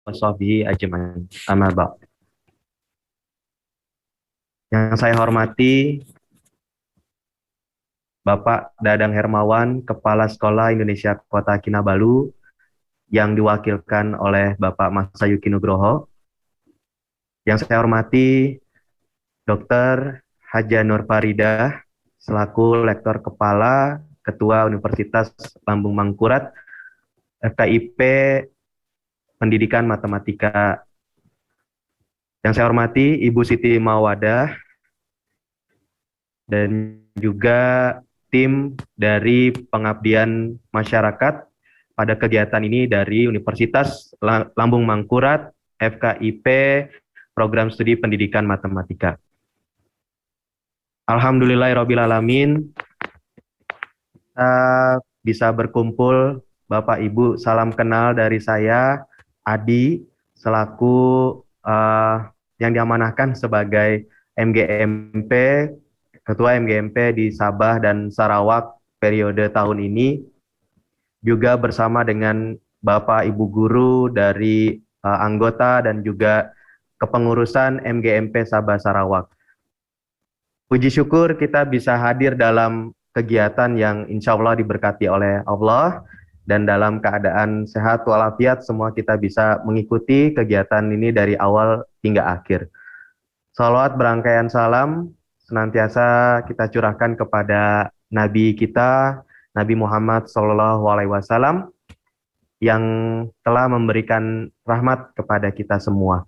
washabihi ajmain. Amma ba'd. Yang saya hormati Bapak Dadang Hermawan, Kepala Sekolah Indonesia Kota Kinabalu, yang diwakilkan oleh Bapak Masayuki Nugroho. Yang saya hormati Dr. Haja Nur Faridah, selaku Lektor Kepala Ketua Universitas Lambung Mangkurat, FKIP Pendidikan Matematika. Yang saya hormati Ibu Siti Mawadah, dan juga tim dari pengabdian masyarakat pada kegiatan ini dari Universitas Lambung Mangkurat, FKIP, Program Studi Pendidikan Matematika. Alhamdulillahirrabbilalamin, kita bisa berkumpul. Bapak Ibu, salam kenal dari saya, Adi, selaku yang diamanahkan sebagai MGMP, Ketua MGMP di Sabah dan Sarawak periode tahun ini, juga bersama dengan Bapak Ibu Guru dari anggota dan juga kepengurusan MGMP Sabah Sarawak. Puji syukur kita bisa hadir dalam kegiatan yang insya Allah diberkati oleh Allah, dan dalam keadaan sehat walafiat semua kita bisa mengikuti kegiatan ini dari awal hingga akhir. Salawat berangkaian salam senantiasa kita curahkan kepada Nabi kita, Nabi Muhammad SAW, yang telah memberikan rahmat kepada kita semua.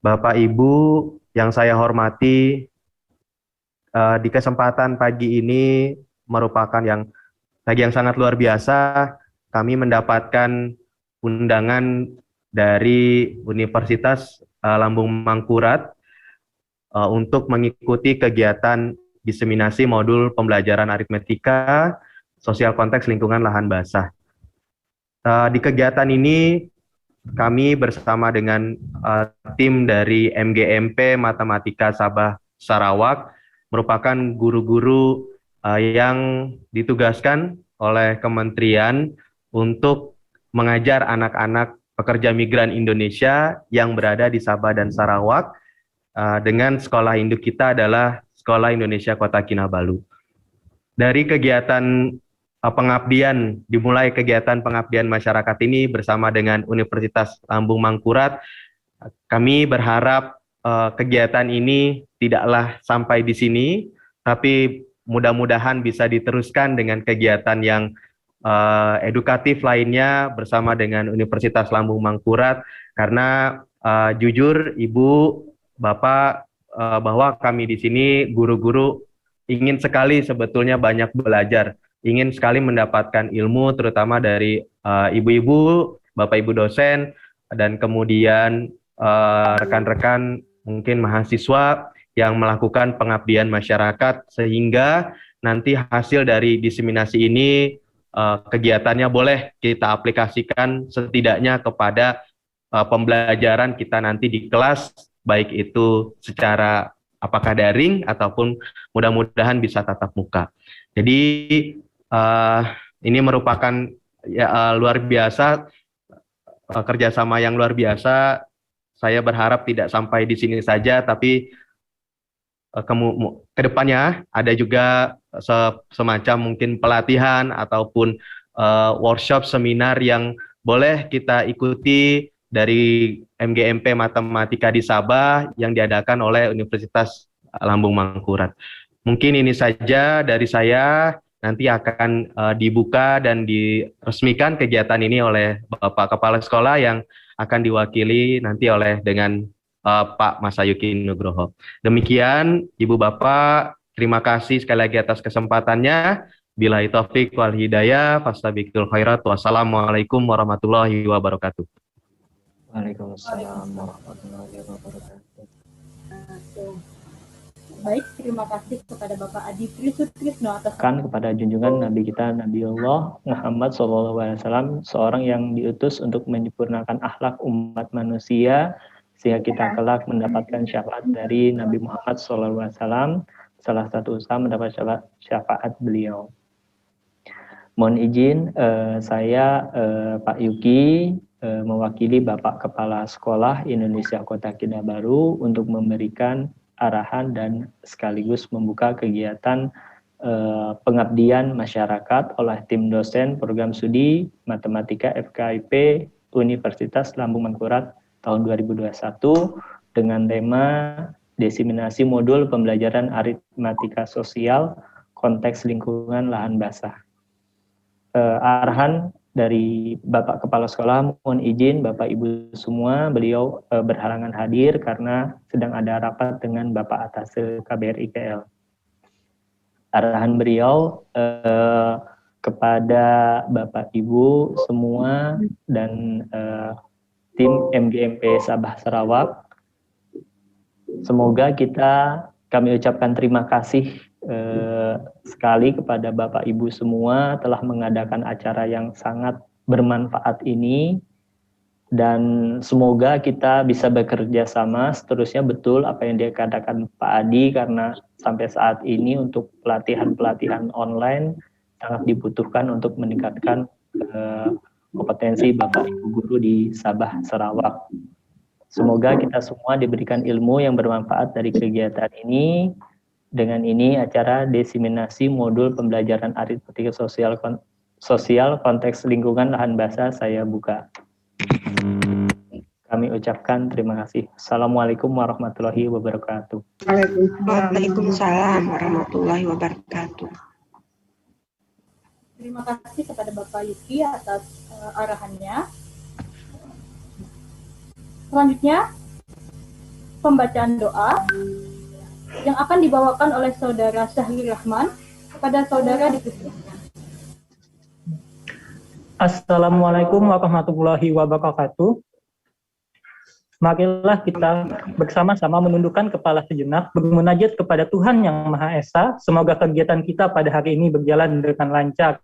Bapak Ibu yang saya hormati, di kesempatan pagi ini merupakan pagi yang sangat luar biasa. Kami mendapatkan undangan dari Universitas Lambung Mangkurat untuk mengikuti kegiatan diseminasi modul pembelajaran aritmetika, sosial konteks lingkungan lahan basah. Di kegiatan ini kami bersama dengan tim dari MGMP Matematika Sabah Sarawak merupakan guru-guru yang ditugaskan oleh kementerian untuk mengajar anak-anak pekerja migran Indonesia yang berada di Sabah dan Sarawak, dengan sekolah induk kita adalah Sekolah Indonesia Kota Kinabalu. Dari kegiatan pengabdian, dimulai kegiatan pengabdian masyarakat ini bersama dengan Universitas Lambung Mangkurat, kami berharap kegiatan ini tidaklah sampai di sini, tapi mudah-mudahan bisa diteruskan dengan kegiatan yang edukatif lainnya bersama dengan Universitas Lambung Mangkurat, karena jujur Ibu, Bapak, bahwa kami di sini guru-guru ingin sekali sebetulnya banyak belajar, ingin sekali mendapatkan ilmu, terutama dari ibu-ibu, Bapak Ibu dosen, dan kemudian rekan-rekan mungkin mahasiswa yang melakukan pengabdian masyarakat, sehingga nanti hasil dari diseminasi ini kegiatannya boleh kita aplikasikan setidaknya kepada pembelajaran kita nanti di kelas, baik itu secara apakah daring ataupun mudah-mudahan bisa tatap muka. Jadi ini merupakan luar biasa, kerjasama yang luar biasa. Saya berharap tidak sampai di sini saja, tapi ke depannya ada juga semacam mungkin pelatihan ataupun workshop seminar yang boleh kita ikuti dari MGMP Matematika di Sabah yang diadakan oleh Universitas Lambung Mangkurat. Mungkin ini saja dari saya. Nanti akan dibuka dan diresmikan kegiatan ini oleh Bapak Kepala Sekolah yang akan diwakili nanti oleh dengan Pak Masayuki Nugroho. Demikian Ibu Bapak, terima kasih sekali lagi atas kesempatannya. Billahi taufik wal hidayah, fastabiqul khairat. Wassalamualaikum warahmatullahi wabarakatuh. Waalaikumsalam warahmatullahi wabarakatuh. Baik, terima kasih kepada Bapak Adi Trisutrisno atas kepada junjungan Nabi kita Nabiullah Muhammad SAW, seorang yang diutus untuk menyempurnakan akhlak umat manusia sehingga kita kelak mendapatkan syafaat dari Nabi Muhammad SAW. Salah satu usaha mendapat syafaat beliau. Mohon izin, saya Pak Yuki mewakili Bapak Kepala Sekolah Indonesia Kota Kinabalu untuk memberikan arahan dan sekaligus membuka kegiatan pengabdian masyarakat oleh tim dosen program studi Matematika FKIP Universitas Lambung Mangkurat tahun 2021 dengan tema Desiminasi Modul Pembelajaran Aritmatika Sosial Konteks Lingkungan Lahan Basah. Arahan dari Bapak Kepala Sekolah, mohon izin Bapak Ibu semua, beliau berhalangan hadir karena sedang ada rapat dengan Bapak Atase KBRI KL. Arahan beliau kepada Bapak Ibu semua dan tim MGMP Sabah Sarawak, semoga kami ucapkan terima kasih sekali kepada Bapak Ibu semua telah mengadakan acara yang sangat bermanfaat ini, dan semoga kita bisa bekerja sama seterusnya. Betul apa yang dikatakan Pak Adi, karena sampai saat ini untuk pelatihan-pelatihan online sangat dibutuhkan untuk meningkatkan kompetensi Bapak Ibu guru di Sabah Sarawak. Semoga kita semua diberikan ilmu yang bermanfaat dari kegiatan ini. Dengan ini acara Desiminasi Modul Pembelajaran Aritmatika Sosial Konteks Lingkungan Lahan Basah saya buka. Kami ucapkan terima kasih. Assalamualaikum warahmatullahi wabarakatuh. Waalaikumsalam warahmatullahi wabarakatuh. Terima kasih kepada Bapak Yuki atas arahannya. Selanjutnya, pembacaan doa yang akan dibawakan oleh Saudara Syahril Rahman kepada Saudara dipersilakan. Assalamualaikum warahmatullahi wabarakatuh. Marilah kita bersama-sama menundukkan kepala sejenak, bermunajat kepada Tuhan Yang Maha Esa. Semoga kegiatan kita pada hari ini berjalan dengan lancar.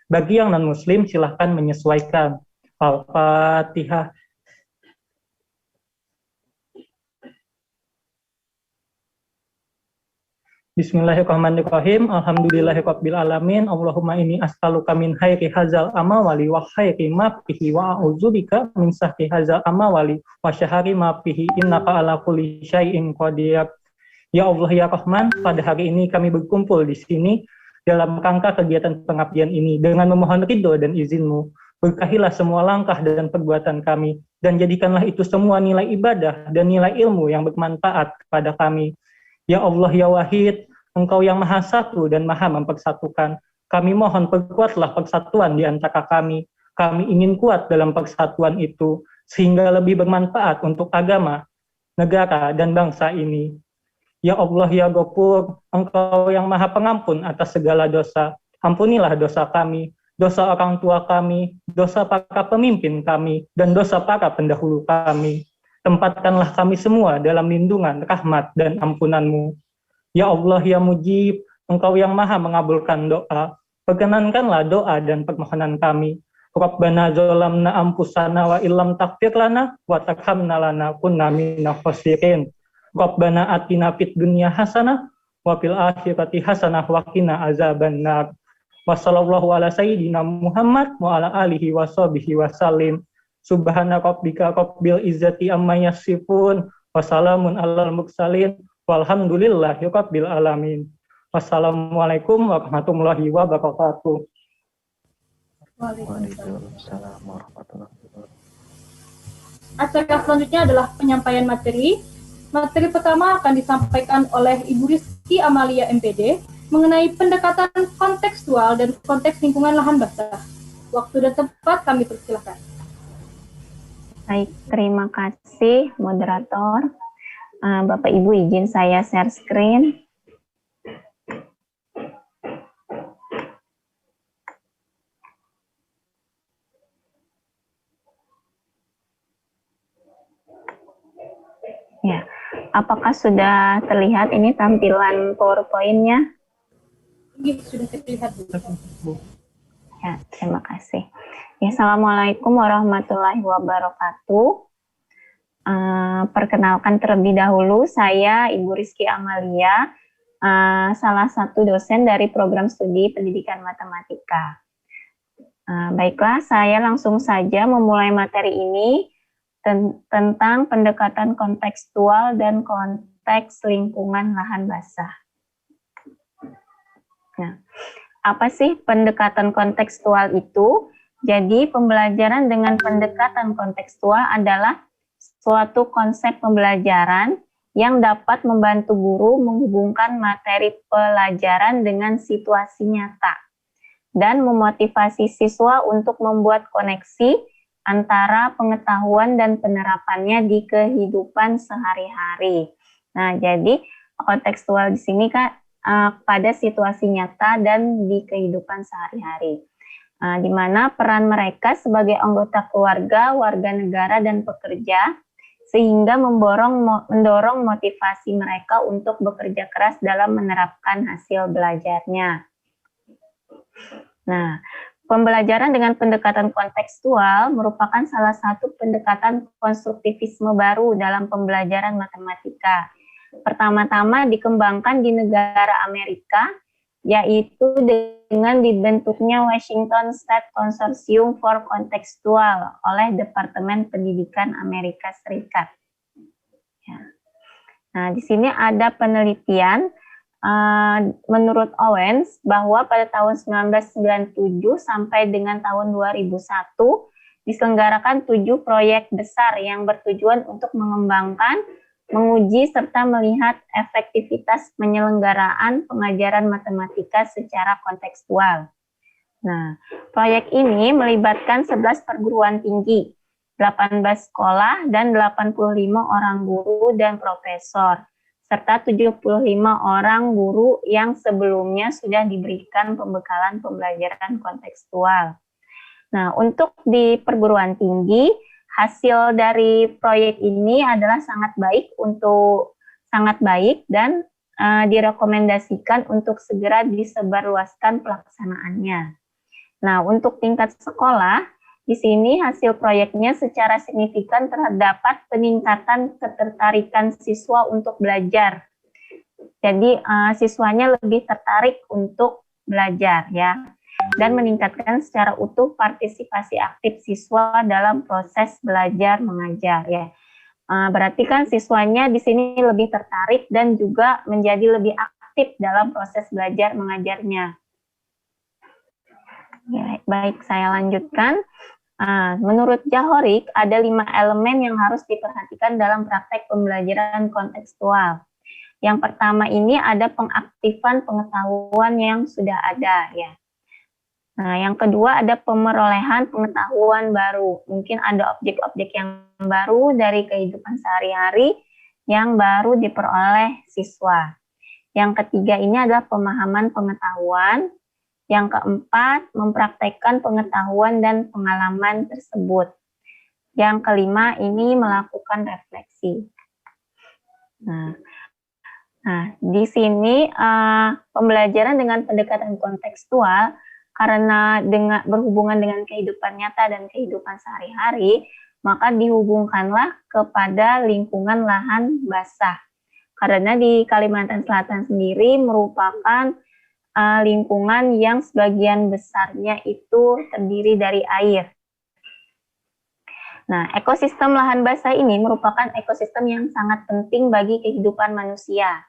Bagi yang non-muslim, silahkan menyesuaikan. Al-Fatihah. Bismillahirrahmanirrahim. Alhamdulillahirabbil alamin. Allahumma inni as'aluka min khairi hadzal amali wa khairi ma fihi wa a'udzubika min syarri hadzal amali wa syarri ma fihi innaka ala kulli syai'in qadir. Ya Allah ya Rahman, pada hari ini kami berkumpul di sini dalam rangka kegiatan pengabdian ini dengan memohon ridho dan izin-Mu. Berkahilah semua langkah dan perbuatan kami, dan jadikanlah itu semua nilai ibadah dan nilai ilmu yang bermanfaat kepada kami. Ya Allah ya Wahid, Engkau yang Maha Satu dan Maha Mempersatukan. Kami mohon perkuatlah persatuan di antara kami. Kami ingin kuat dalam persatuan itu, sehingga lebih bermanfaat untuk agama, negara, dan bangsa ini. Ya Allah ya Ghafur, Engkau yang Maha Pengampun atas segala dosa. Ampunilah dosa kami, dosa orang tua kami, dosa para pemimpin kami, dan dosa para pendahulu kami. Tempatkanlah kami semua dalam lindungan, rahmat, dan ampunan-Mu. Ya Allah ya Mujib, Engkau yang Maha mengabulkan doa. Perkenankanlah doa dan permohonan kami. Rabbana zolamna ampusana wa illam taghfir lana wa tarhamna lanakunna minal khosirin. Rabbana atina fid dunya hasanah wa fil akhirati hasanah wa qina azabannar. Wa sallallahu ala sayyidina Muhammad wa ala alihi wa sahbihi wa sallim. Subhana rabbika rabbil izzati amma yasifun wa salamun alal mursalin walhamdulillahi rabbil alamin. Wassalamualaikum warahmatullahi wabarakatuh. Waalaikumsalam warahmatullahi wabarakatuh. Acara selanjutnya adalah penyampaian materi. Materi pertama akan disampaikan oleh Ibu Rizky Amalia MPD mengenai pendekatan kontekstual dan konteks lingkungan lahan basah. Waktu dan tempat kami persilakan. Baik, terima kasih moderator. Bapak Ibu izin saya share screen. Ya, apakah sudah terlihat ini tampilan PowerPoint-nya? Iya, sudah terlihat, Bu. Ya, terima kasih. Ya, Assalamualaikum warahmatullahi wabarakatuh. Perkenalkan terlebih dahulu, saya Ibu Rizky Amalia, salah satu dosen dari program studi pendidikan matematika. Baiklah, saya langsung saja memulai materi ini tentang pendekatan kontekstual dan konteks lingkungan lahan basah. Nah, apa sih pendekatan kontekstual itu? Jadi, pembelajaran dengan pendekatan kontekstual adalah suatu konsep pembelajaran yang dapat membantu guru menghubungkan materi pelajaran dengan situasi nyata dan memotivasi siswa untuk membuat koneksi antara pengetahuan dan penerapannya di kehidupan sehari-hari. Nah, jadi kontekstual di sini kan pada situasi nyata dan di kehidupan sehari-hari. Di mana peran mereka sebagai anggota keluarga, warga negara, dan pekerja, sehingga mendorong motivasi mereka untuk bekerja keras dalam menerapkan hasil belajarnya. Nah, pembelajaran dengan pendekatan kontekstual merupakan salah satu pendekatan konstruktivisme baru dalam pembelajaran matematika. Pertama-tama dikembangkan di negara Amerika, yaitu dengan dibentuknya Washington State Consortium for Contextual oleh Departemen Pendidikan Amerika Serikat. Ya. Nah, di sini ada penelitian menurut Owens bahwa pada tahun 1997 sampai dengan tahun 2001 diselenggarakan 7 proyek besar yang bertujuan untuk mengembangkan, menguji, serta melihat efektivitas penyelenggaraan pengajaran matematika secara kontekstual. Nah, proyek ini melibatkan 11 perguruan tinggi, 18 sekolah, dan 85 orang guru dan profesor, serta 75 orang guru yang sebelumnya sudah diberikan pembekalan pembelajaran kontekstual. Nah, untuk di perguruan tinggi, hasil dari proyek ini adalah sangat baik dan direkomendasikan untuk segera disebarluaskan pelaksanaannya. Nah, untuk tingkat sekolah, di sini hasil proyeknya secara signifikan terdapat peningkatan ketertarikan siswa untuk belajar. Jadi siswanya lebih tertarik untuk belajar ya, dan meningkatkan secara utuh partisipasi aktif siswa dalam proses belajar mengajar ya. Berarti kan siswanya di sini lebih tertarik dan juga menjadi lebih aktif dalam proses belajar mengajarnya. Ya, baik, saya lanjutkan. Menurut Jahorik, ada 5 elemen yang harus diperhatikan dalam praktek pembelajaran kontekstual. Yang pertama ini ada pengaktifan pengetahuan yang sudah ada ya. Nah, yang kedua ada pemerolehan pengetahuan baru. Mungkin ada objek-objek yang baru dari kehidupan sehari-hari yang baru diperoleh siswa. Yang ketiga ini adalah pemahaman pengetahuan. Yang keempat, mempraktekkan pengetahuan dan pengalaman tersebut. Yang kelima ini melakukan refleksi. Nah, di sini pembelajaran dengan pendekatan kontekstual karena berhubungan dengan kehidupan nyata dan kehidupan sehari-hari, maka dihubungkanlah kepada lingkungan lahan basah. Karena di Kalimantan Selatan sendiri merupakan lingkungan yang sebagian besarnya itu terdiri dari air. Nah, ekosistem lahan basah ini merupakan ekosistem yang sangat penting bagi kehidupan manusia.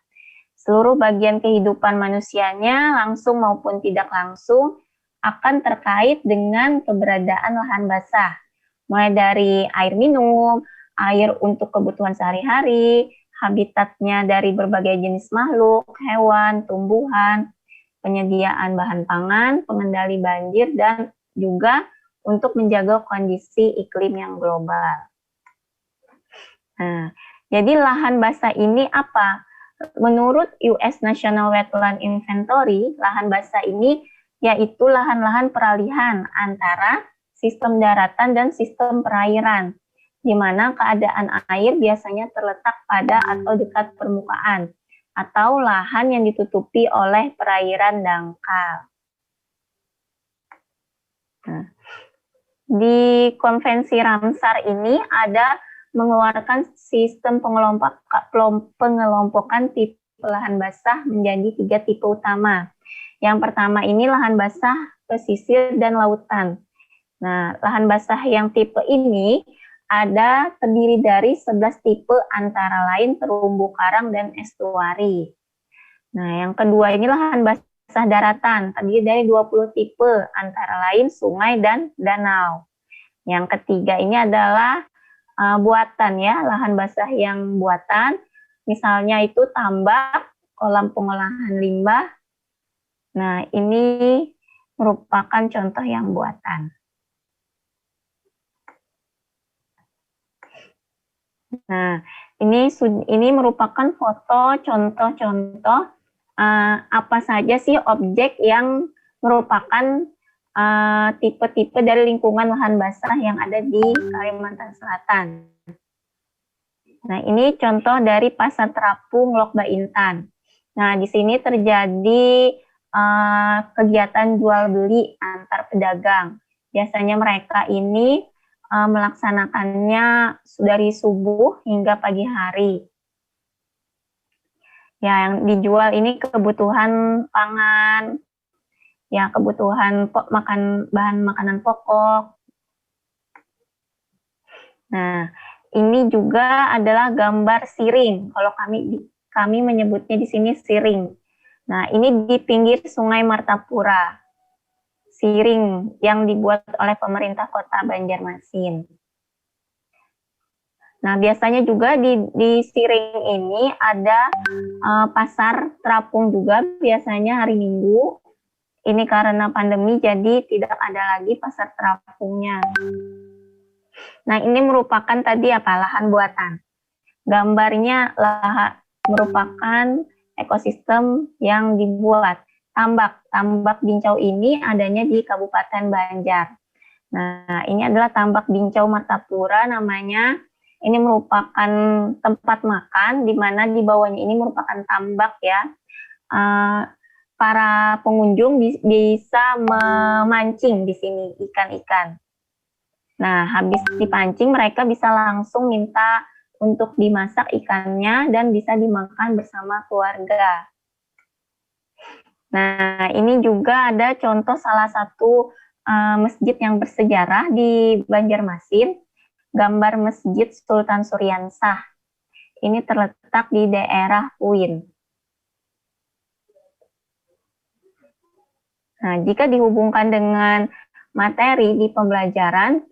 Seluruh bagian kehidupan manusianya, langsung maupun tidak langsung, akan terkait dengan keberadaan lahan basah. Mulai dari air minum, air untuk kebutuhan sehari-hari, habitatnya dari berbagai jenis makhluk, hewan, tumbuhan, penyediaan bahan pangan, pengendali banjir, dan juga untuk menjaga kondisi iklim yang global. Nah, jadi lahan basah ini apa? Menurut US National Wetland Inventory, lahan basah ini yaitu lahan-lahan peralihan antara sistem daratan dan sistem perairan, di mana keadaan air biasanya terletak pada atau dekat permukaan, atau lahan yang ditutupi oleh perairan dangkal. Nah, di konvensi Ramsar ini ada mengeluarkan sistem pengelompokan tipe lahan basah menjadi 3 tipe utama. Yang pertama ini lahan basah, pesisir, dan lautan. Nah, lahan basah yang tipe ini terdiri dari 11 tipe antara lain terumbu karang dan estuari. Nah, yang kedua ini lahan basah daratan, terdiri dari 20 tipe antara lain sungai dan danau. Yang ketiga ini adalah buatan ya, lahan basah yang buatan, misalnya itu tambak, kolam pengolahan limbah. Nah, ini merupakan contoh yang buatan. Nah, ini merupakan foto contoh-contoh apa saja sih objek yang merupakan tipe-tipe dari lingkungan lahan basah yang ada di Kalimantan Selatan. Nah, ini contoh dari Pasar Terapung Lok Baintan. Nah, di sini terjadi kegiatan jual beli antar pedagang. Biasanya mereka ini melaksanakannya dari subuh hingga pagi hari. Ya, yang dijual ini kebutuhan pangan, ya kebutuhan bahan makanan pokok. Nah, ini juga adalah gambar siring. Kalau kami menyebutnya di sini siring. Nah, ini di pinggir Sungai Martapura. Siring yang dibuat oleh pemerintah Kota Banjarmasin. Nah, biasanya juga di siring ini ada pasar terapung juga, biasanya hari Minggu. Ini karena pandemi jadi tidak ada lagi pasar terapungnya. Nah, ini merupakan tadi lahan buatan. Gambarnya merupakan ekosistem yang dibuat. Tambak Bincau ini adanya di Kabupaten Banjar. Nah, ini adalah tambak Bincau Martapura namanya. Ini merupakan tempat makan di mana di bawahnya ini merupakan tambak ya. Para pengunjung bisa memancing di sini ikan-ikan. Nah, habis dipancing mereka bisa langsung minta untuk dimasak ikannya dan bisa dimakan bersama keluarga. Nah, ini juga ada contoh salah satu masjid yang bersejarah di Banjarmasin, gambar Masjid Sultan Suryansah. Ini terletak di daerah Puin. Nah, jika dihubungkan dengan materi di pembelajaran,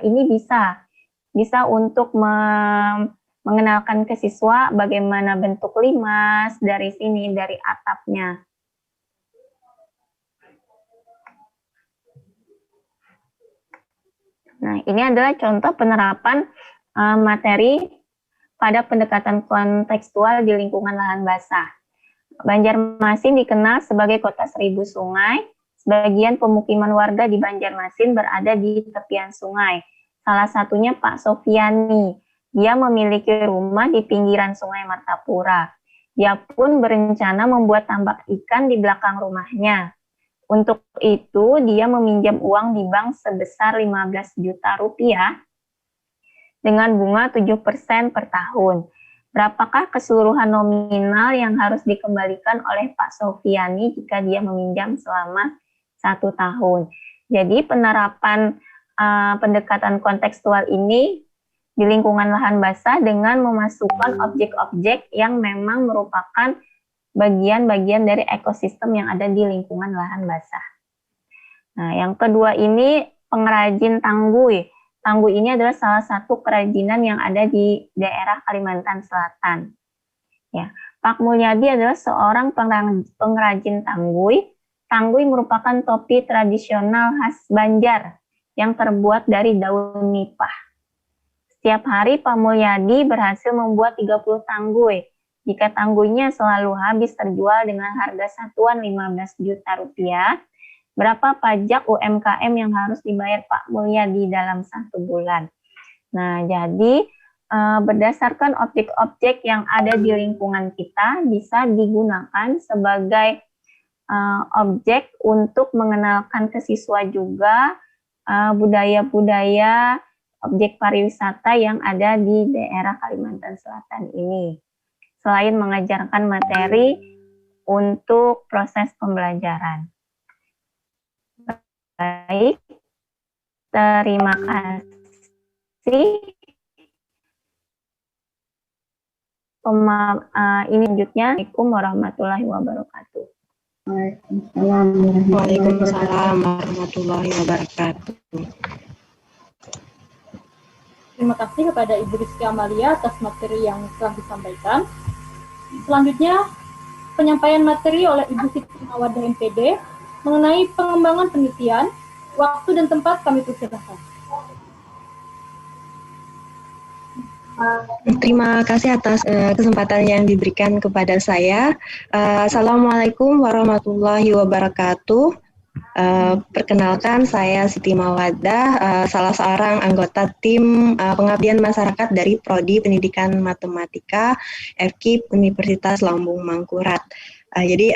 ini bisa untuk mengenalkan ke siswa bagaimana bentuk limas dari sini, dari atapnya. Nah, ini adalah contoh penerapan materi pada pendekatan kontekstual di lingkungan lahan basah. Banjarmasin dikenal sebagai kota 1000 sungai. Sebagian pemukiman warga di Banjarmasin berada di tepian sungai. Salah satunya Pak Sofiani. Dia memiliki rumah di pinggiran Sungai Martapura. Dia pun berencana membuat tambak ikan di belakang rumahnya. Untuk itu, dia meminjam uang di bank sebesar 15 juta rupiah dengan bunga 7% per tahun. Berapakah keseluruhan nominal yang harus dikembalikan oleh Pak Sofiani jika dia meminjam selama 1 tahun? Jadi penerapan pendekatan kontekstual ini di lingkungan lahan basah dengan memasukkan objek-objek yang memang merupakan bagian-bagian dari ekosistem yang ada di lingkungan lahan basah. Nah, yang kedua ini pengrajin tangguy. Tangguy ini adalah salah satu kerajinan yang ada di daerah Kalimantan Selatan. Ya, Pak Mulyadi adalah seorang pengrajin tangguy. Tangguy merupakan topi tradisional khas Banjar yang terbuat dari daun nipah. Setiap hari Pak Mulyadi berhasil membuat 30 tangguy. Jika tangguynya selalu habis terjual dengan harga satuan 15 juta rupiah, berapa pajak UMKM yang harus dibayar Pak Mulyadi dalam 1 bulan? Nah, jadi berdasarkan objek-objek yang ada di lingkungan kita bisa digunakan sebagai objek untuk mengenalkan ke siswa juga budaya-budaya objek pariwisata yang ada di daerah Kalimantan Selatan ini. Selain mengajarkan materi untuk proses pembelajaran. Baik, terima kasih. Ini selanjutnya. Assalamualaikum warahmatullahi wabarakatuh. Waalaikumsalam warahmatullahi wabarakatuh. Terima kasih kepada Ibu Rizky Amalia atas materi yang telah disampaikan. Selanjutnya, penyampaian materi oleh Ibu Siti Mawadah MPD mengenai pengembangan penelitian, waktu dan tempat kami persilahkan. Terima kasih atas kesempatan yang diberikan kepada saya. Assalamualaikum warahmatullahi wabarakatuh. Perkenalkan, saya Siti Mawadah, salah seorang anggota tim pengabdian masyarakat dari Prodi Pendidikan Matematika FKIP Universitas Lambung Mangkurat. Jadi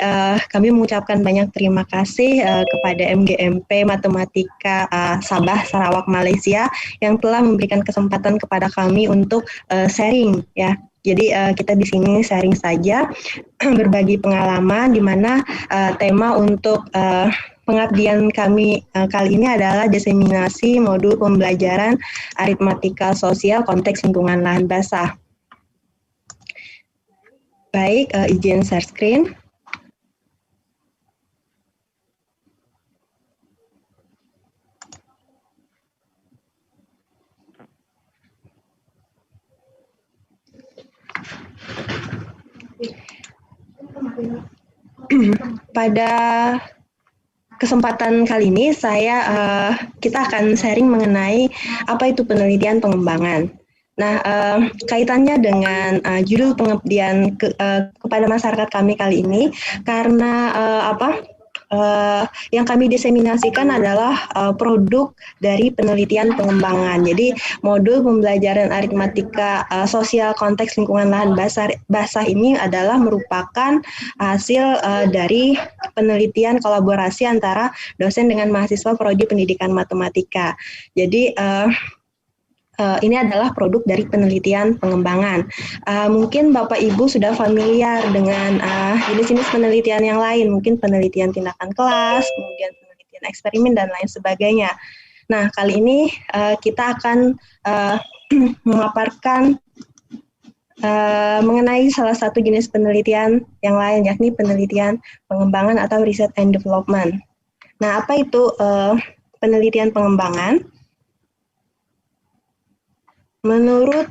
kami mengucapkan banyak terima kasih kepada MGMP Matematika Sabah Sarawak Malaysia yang telah memberikan kesempatan kepada kami untuk sharing ya. Jadi kita di sini sharing saja, berbagi pengalaman, di mana tema untuk pengabdian kami kali ini adalah diseminasi modul pembelajaran aritmatika sosial konteks lingkungan lahan basah. Baik, izin share screen. Pada kesempatan kali ini kita akan sharing mengenai apa itu penelitian pengembangan. Nah, kaitannya dengan judul pengabdian kepada masyarakat kami kali ini, karena yang kami diseminasikan adalah produk dari penelitian pengembangan. Jadi modul pembelajaran aritmatika sosial konteks lingkungan lahan basah ini adalah merupakan hasil dari penelitian kolaborasi antara dosen dengan mahasiswa Prodi Pendidikan Matematika. Jadi ini adalah produk dari penelitian pengembangan. Mungkin Bapak Ibu sudah familiar dengan jenis-jenis penelitian yang lain, mungkin penelitian tindakan kelas, kemudian penelitian eksperimen, dan lain sebagainya. Nah, kali ini kita akan memaparkan mengenai salah satu jenis penelitian yang lain, yakni penelitian pengembangan atau research and development. Nah, apa itu penelitian pengembangan? Menurut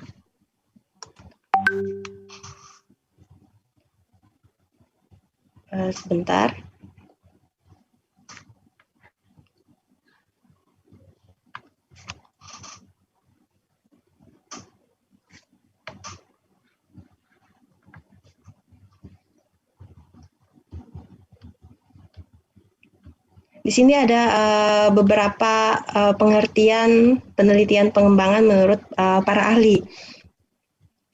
sebentar. Di sini ada beberapa pengertian penelitian pengembangan menurut para ahli.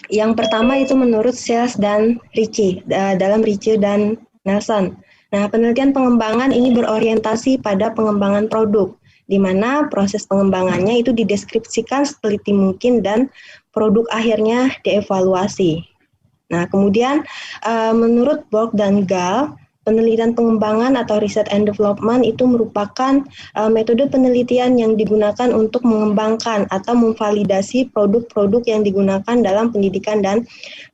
Yang pertama itu menurut Sells dan Ritchie, dalam Ritchie dan Nelson. Nah, penelitian pengembangan ini berorientasi pada pengembangan produk, di mana proses pengembangannya itu dideskripsikan seteliti mungkin dan produk akhirnya dievaluasi. Nah, kemudian menurut Borg dan Gall, penelitian pengembangan atau research and development itu merupakan metode penelitian yang digunakan untuk mengembangkan atau memvalidasi produk-produk yang digunakan dalam pendidikan dan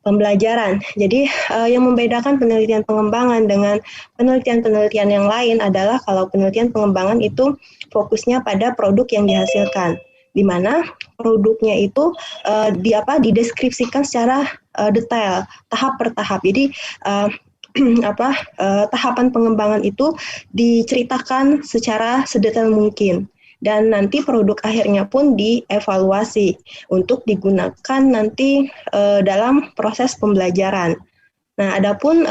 pembelajaran. Jadi yang membedakan penelitian pengembangan dengan penelitian-penelitian yang lain adalah kalau penelitian pengembangan itu fokusnya pada produk yang dihasilkan, di mana produknya itu dideskripsikan secara detail, tahap per tahap. Jadi tahapan pengembangan itu diceritakan secara sedetail mungkin, dan nanti produk akhirnya pun dievaluasi untuk digunakan nanti dalam proses pembelajaran. Nah, adapun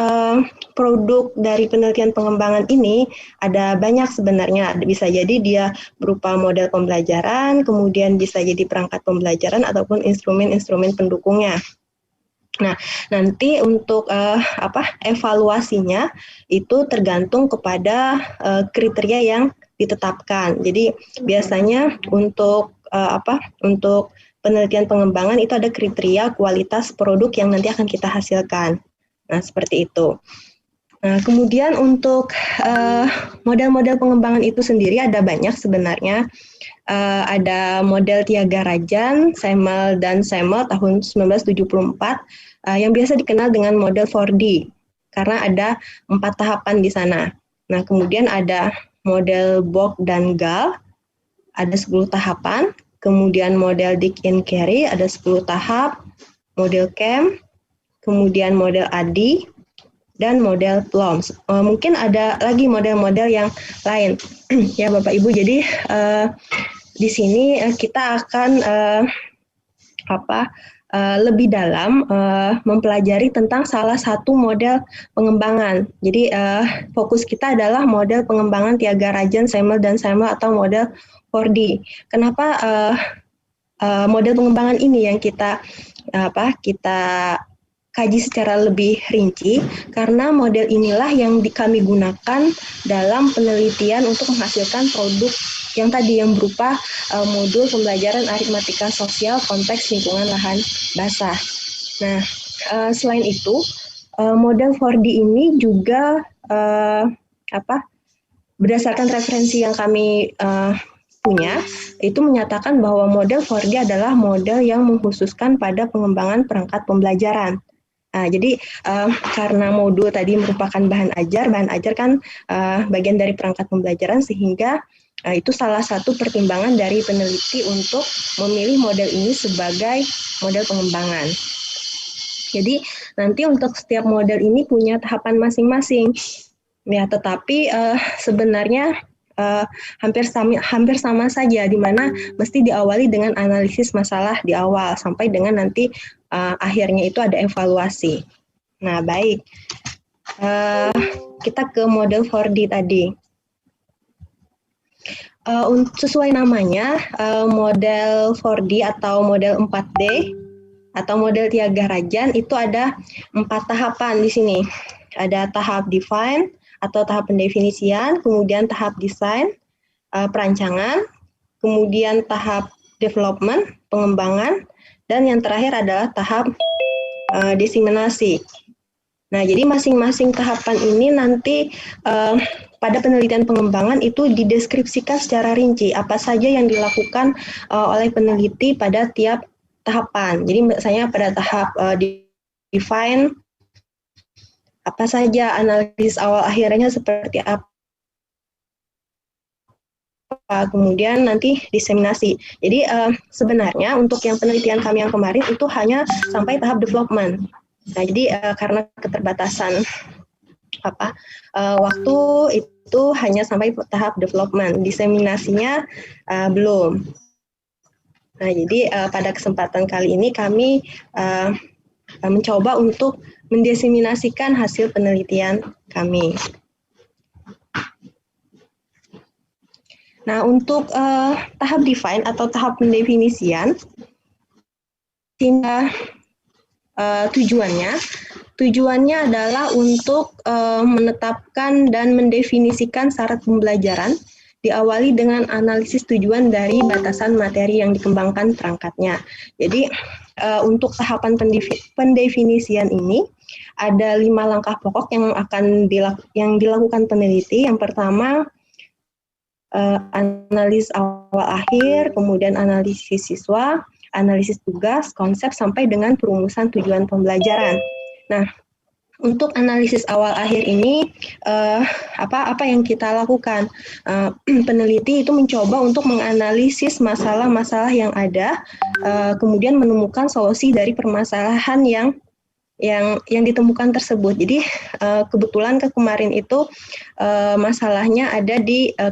produk dari penelitian pengembangan ini ada banyak sebenarnya. Bisa jadi dia berupa model pembelajaran, kemudian bisa jadi perangkat pembelajaran ataupun instrumen-instrumen pendukungnya. Nah, nanti untuk evaluasinya itu tergantung kepada kriteria yang ditetapkan. Jadi biasanya untuk penelitian pengembangan itu ada kriteria kualitas produk yang nanti akan kita hasilkan. Nah, seperti itu. Nah, kemudian untuk model-model pengembangan itu sendiri ada banyak sebenarnya. Ada model Tiaga Rajan, Semel dan Semel tahun 1974 yang biasa dikenal dengan model 4D karena ada 4 tahapan di sana. Nah, kemudian ada model Bock dan Gall, ada 10 tahapan. Kemudian model Dick and Carey ada 10 tahap, model Kemp, kemudian model Adi, dan model Ploms. Mungkin ada lagi model-model yang lain ya Bapak Ibu. Jadi di sini kita akan lebih dalam mempelajari tentang salah satu model pengembangan. Jadi fokus kita adalah model pengembangan Tiaga Rajan, Semel dan Semel atau model 4D. Kenapa model pengembangan ini yang kita kaji secara lebih rinci, karena model inilah yang kami gunakan dalam penelitian untuk menghasilkan produk yang tadi yang berupa modul pembelajaran aritmatika sosial konteks lingkungan lahan basah. Nah, selain itu model 4D ini juga berdasarkan referensi yang kami punya, itu menyatakan bahwa model 4D adalah model yang mengkhususkan pada pengembangan perangkat pembelajaran. Nah, jadi karena modul tadi merupakan bahan ajar kan bagian dari perangkat pembelajaran, sehingga itu salah satu pertimbangan dari peneliti untuk memilih model ini sebagai model pengembangan. Jadi nanti untuk setiap model ini punya tahapan masing-masing. Ya, tetapi sebenarnya hampir sama saja, di mana mesti diawali dengan analisis masalah di awal sampai dengan nanti akhirnya itu ada evaluasi. Nah, baik, kita ke model 4D tadi. Sesuai namanya, model 4D atau model 4D atau model Tiaga Rajan itu ada 4 tahapan di sini. Ada tahap define atau tahap pendefinisian, kemudian tahap desain, perancangan, kemudian tahap development, pengembangan, dan yang terakhir adalah tahap diseminasi. Nah, jadi masing-masing tahapan ini nanti pada penelitian pengembangan itu dideskripsikan secara rinci apa saja yang dilakukan oleh peneliti pada tiap tahapan. Jadi misalnya pada tahap define, apa saja analisis awal akhirnya seperti apa, kemudian nanti diseminasi. Jadi sebenarnya untuk yang penelitian kami yang kemarin itu hanya sampai tahap development. Nah, jadi karena keterbatasan waktu itu hanya sampai tahap development, diseminasinya belum. Nah, jadi pada kesempatan kali ini kami mencoba untuk mendiseminasikan hasil penelitian kami. Nah, untuk tahap define atau tahap pendefinisian, tujuannya adalah untuk menetapkan dan mendefinisikan syarat pembelajaran, diawali dengan analisis tujuan dari batasan materi yang dikembangkan perangkatnya. Jadi untuk tahapan pendefinisian ini ada 5 langkah pokok yang dilakukan peneliti. Yang pertama, analisis awal akhir, kemudian analisis siswa, analisis tugas, konsep, sampai dengan perumusan tujuan pembelajaran. Nah, untuk analisis awal akhir ini apa yang kita lakukan? Peneliti itu mencoba untuk menganalisis masalah-masalah yang ada, kemudian menemukan solusi dari permasalahan yang ditemukan tersebut. Jadi kebetulan kemarin itu masalahnya ada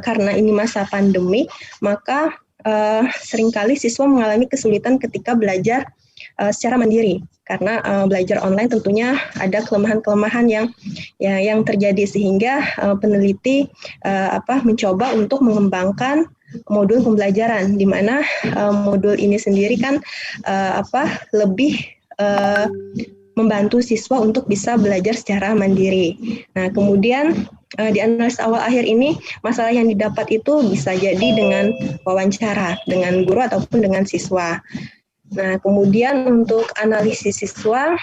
karena ini masa pandemi, maka seringkali siswa mengalami kesulitan ketika belajar secara mandiri, karena belajar online tentunya ada kelemahan-kelemahan yang terjadi, sehingga peneliti mencoba untuk mengembangkan modul pembelajaran, di mana modul ini sendiri kan lebih membantu siswa untuk bisa belajar secara mandiri. Nah, kemudian di analisis awal akhir ini, masalah yang didapat itu bisa jadi dengan wawancara dengan guru ataupun dengan siswa. Nah, kemudian untuk analisis siswa,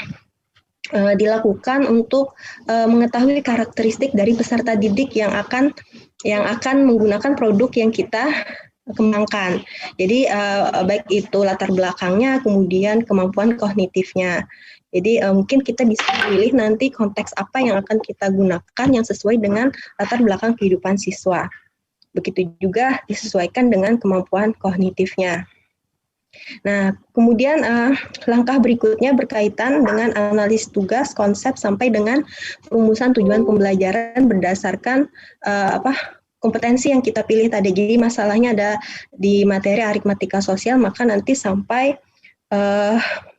dilakukan untuk mengetahui karakteristik dari peserta didik yang akan menggunakan produk yang kita kembangkan. Jadi baik itu latar belakangnya, kemudian kemampuan kognitifnya. Jadi mungkin kita bisa pilih nanti konteks apa yang akan kita gunakan yang sesuai dengan latar belakang kehidupan siswa. Begitu juga disesuaikan dengan kemampuan kognitifnya. Nah, kemudian langkah berikutnya berkaitan dengan analisis tugas, konsep, sampai dengan perumusan tujuan pembelajaran berdasarkan kompetensi yang kita pilih tadi. Jadi masalahnya ada di materi aritmatika sosial, maka nanti sampai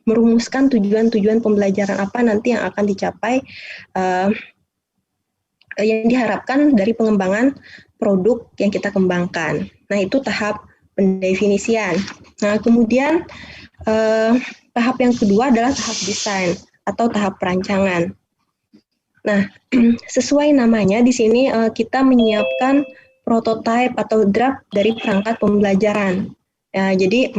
merumuskan tujuan-tujuan pembelajaran apa nanti yang akan dicapai, yang diharapkan dari pengembangan produk yang kita kembangkan. Nah, itu tahap pendefinisian. Nah, kemudian tahap yang kedua adalah tahap desain atau tahap perancangan. Nah, sesuai namanya di sini kita menyiapkan prototipe atau draft dari perangkat pembelajaran. Ya, jadi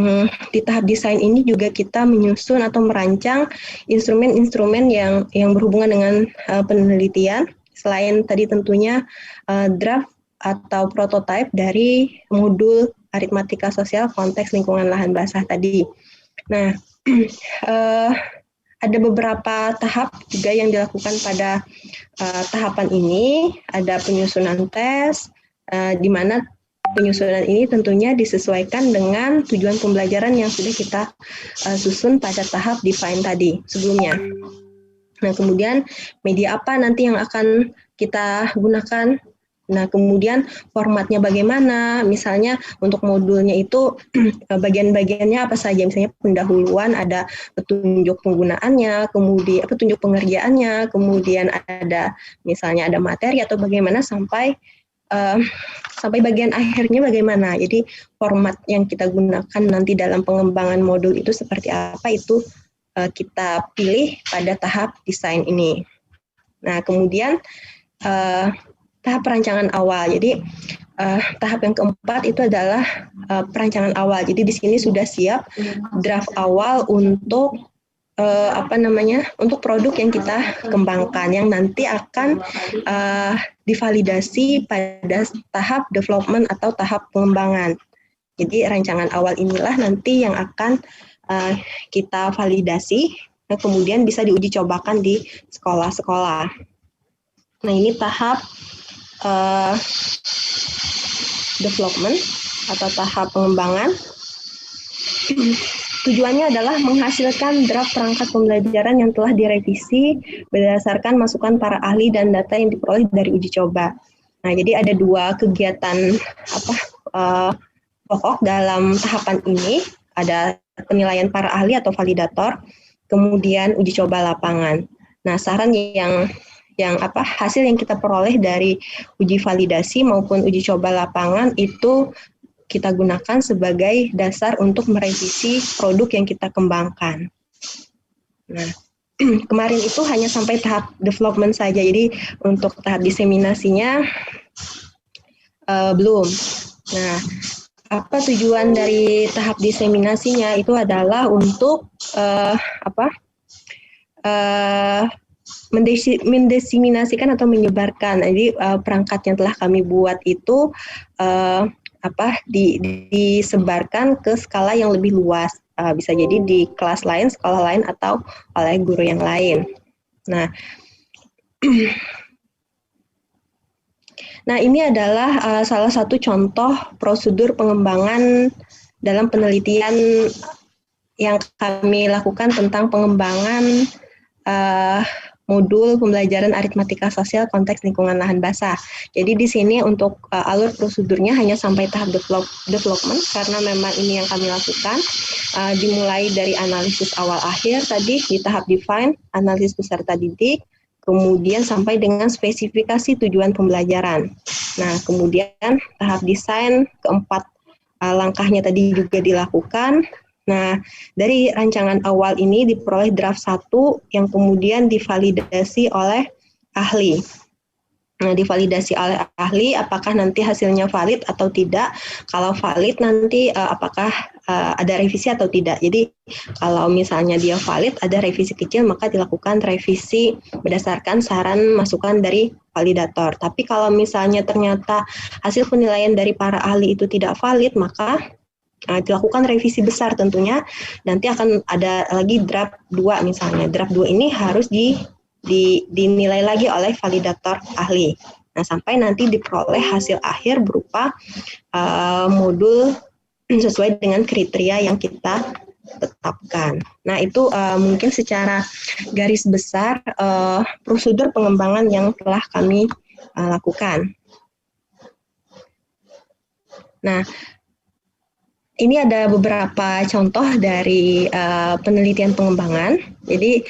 di tahap desain ini juga kita menyusun atau merancang instrumen-instrumen yang berhubungan dengan penelitian. Selain tadi tentunya draft atau prototipe dari modul aritmatika sosial konteks lingkungan lahan basah tadi. Nah, ada beberapa tahap juga yang dilakukan pada tahapan ini. Ada penyusunan tes, di mana penyusunan ini tentunya disesuaikan dengan tujuan pembelajaran yang sudah kita susun pada tahap define tadi sebelumnya. Nah, kemudian media apa nanti yang akan kita gunakan? Nah, kemudian formatnya bagaimana? Misalnya untuk modulnya itu bagian-bagiannya apa saja? Misalnya pendahuluan, ada petunjuk penggunaannya, kemudian petunjuk pengerjaannya, kemudian ada misalnya ada materi atau bagaimana sampai bagian akhirnya bagaimana. Jadi format yang kita gunakan nanti dalam pengembangan modul itu seperti apa, itu kita pilih pada tahap desain ini. Nah, kemudian tahap perancangan awal. Jadi tahap yang keempat itu adalah perancangan awal. Jadi di sini sudah siap draft awal untuk untuk produk yang kita kembangkan, yang nanti akan divalidasi pada tahap development atau tahap pengembangan. Jadi rancangan awal inilah nanti yang akan kita validasi, dan kemudian bisa diuji cobakan di sekolah-sekolah. Nah, ini tahap development atau tahap pengembangan. Tujuannya adalah menghasilkan draft perangkat pembelajaran yang telah direvisi berdasarkan masukan para ahli dan data yang diperoleh dari uji coba. Nah, jadi ada dua kegiatan pokok dalam tahapan ini, ada penilaian para ahli atau validator, kemudian uji coba lapangan. Nah, saran hasil yang kita peroleh dari uji validasi maupun uji coba lapangan itu kita gunakan sebagai dasar untuk merevisi produk yang kita kembangkan. Nah, kemarin itu hanya sampai tahap development saja, jadi untuk tahap diseminasinya belum. Nah, apa tujuan dari tahap diseminasinya? Itu adalah untuk mendiseminasikan atau menyebarkan. Jadi perangkat yang telah kami buat itu disebarkan ke skala yang lebih luas, bisa jadi di kelas lain, sekolah lain, atau oleh guru yang lain. Nah, ini adalah salah satu contoh prosedur pengembangan dalam penelitian yang kami lakukan tentang pengembangan modul pembelajaran aritmatika sosial konteks lingkungan lahan basah. Jadi di sini untuk alur prosedurnya hanya sampai tahap development, karena memang ini yang kami lakukan. Dimulai dari analisis awal akhir tadi di tahap define, analisis peserta didik, kemudian sampai dengan spesifikasi tujuan pembelajaran. Nah, kemudian tahap desain keempat langkahnya tadi juga dilakukan. Nah, dari rancangan awal ini diperoleh draft 1 yang kemudian divalidasi oleh ahli. Nah, divalidasi oleh ahli, apakah nanti hasilnya valid atau tidak. Kalau valid nanti apakah ada revisi atau tidak. Jadi kalau misalnya dia valid, ada revisi kecil, maka dilakukan revisi berdasarkan saran masukan dari validator. Tapi kalau misalnya ternyata hasil penilaian dari para ahli itu tidak valid, maka dilakukan revisi besar tentunya. Nanti akan ada lagi draft 2 misalnya. Draft 2 ini harus dinilai lagi oleh validator ahli. Nah, sampai nanti diperoleh hasil akhir berupa modul sesuai dengan kriteria yang kita tetapkan. Nah, itu mungkin secara garis besar prosedur pengembangan yang telah kami lakukan. Nah, ini ada beberapa contoh dari penelitian pengembangan. Jadi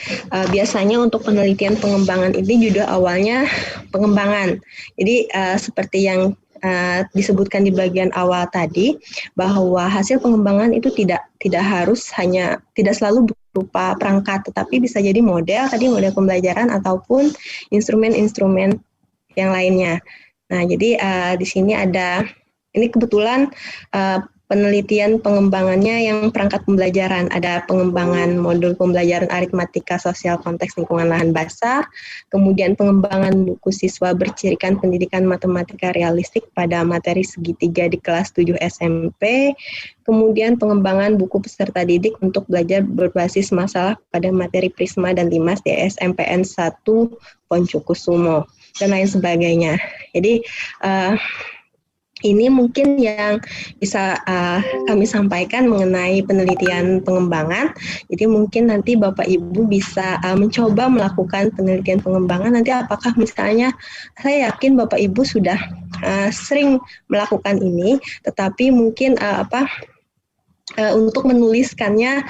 biasanya untuk penelitian pengembangan ini juga awalnya pengembangan. Jadi seperti yang disebutkan di bagian awal tadi, bahwa hasil pengembangan itu tidak selalu berupa perangkat, tetapi bisa jadi model pembelajaran ataupun instrumen-instrumen yang lainnya. Nah, jadi di sini ini kebetulan penelitian pengembangannya yang perangkat pembelajaran. Ada pengembangan modul pembelajaran aritmatika sosial konteks lingkungan lahan basah, kemudian pengembangan buku siswa bercirikan pendidikan matematika realistik pada materi segitiga di kelas 7 SMP, kemudian pengembangan buku peserta didik untuk belajar berbasis masalah pada materi Prisma dan Limas di SMPN 1 Poncokusumo, dan lain sebagainya. Jadi, ini mungkin yang bisa kami sampaikan mengenai penelitian pengembangan. Jadi mungkin nanti Bapak Ibu bisa mencoba melakukan penelitian pengembangan. Nanti apakah misalnya, saya yakin Bapak Ibu sudah sering melakukan ini, tetapi mungkin untuk menuliskannya,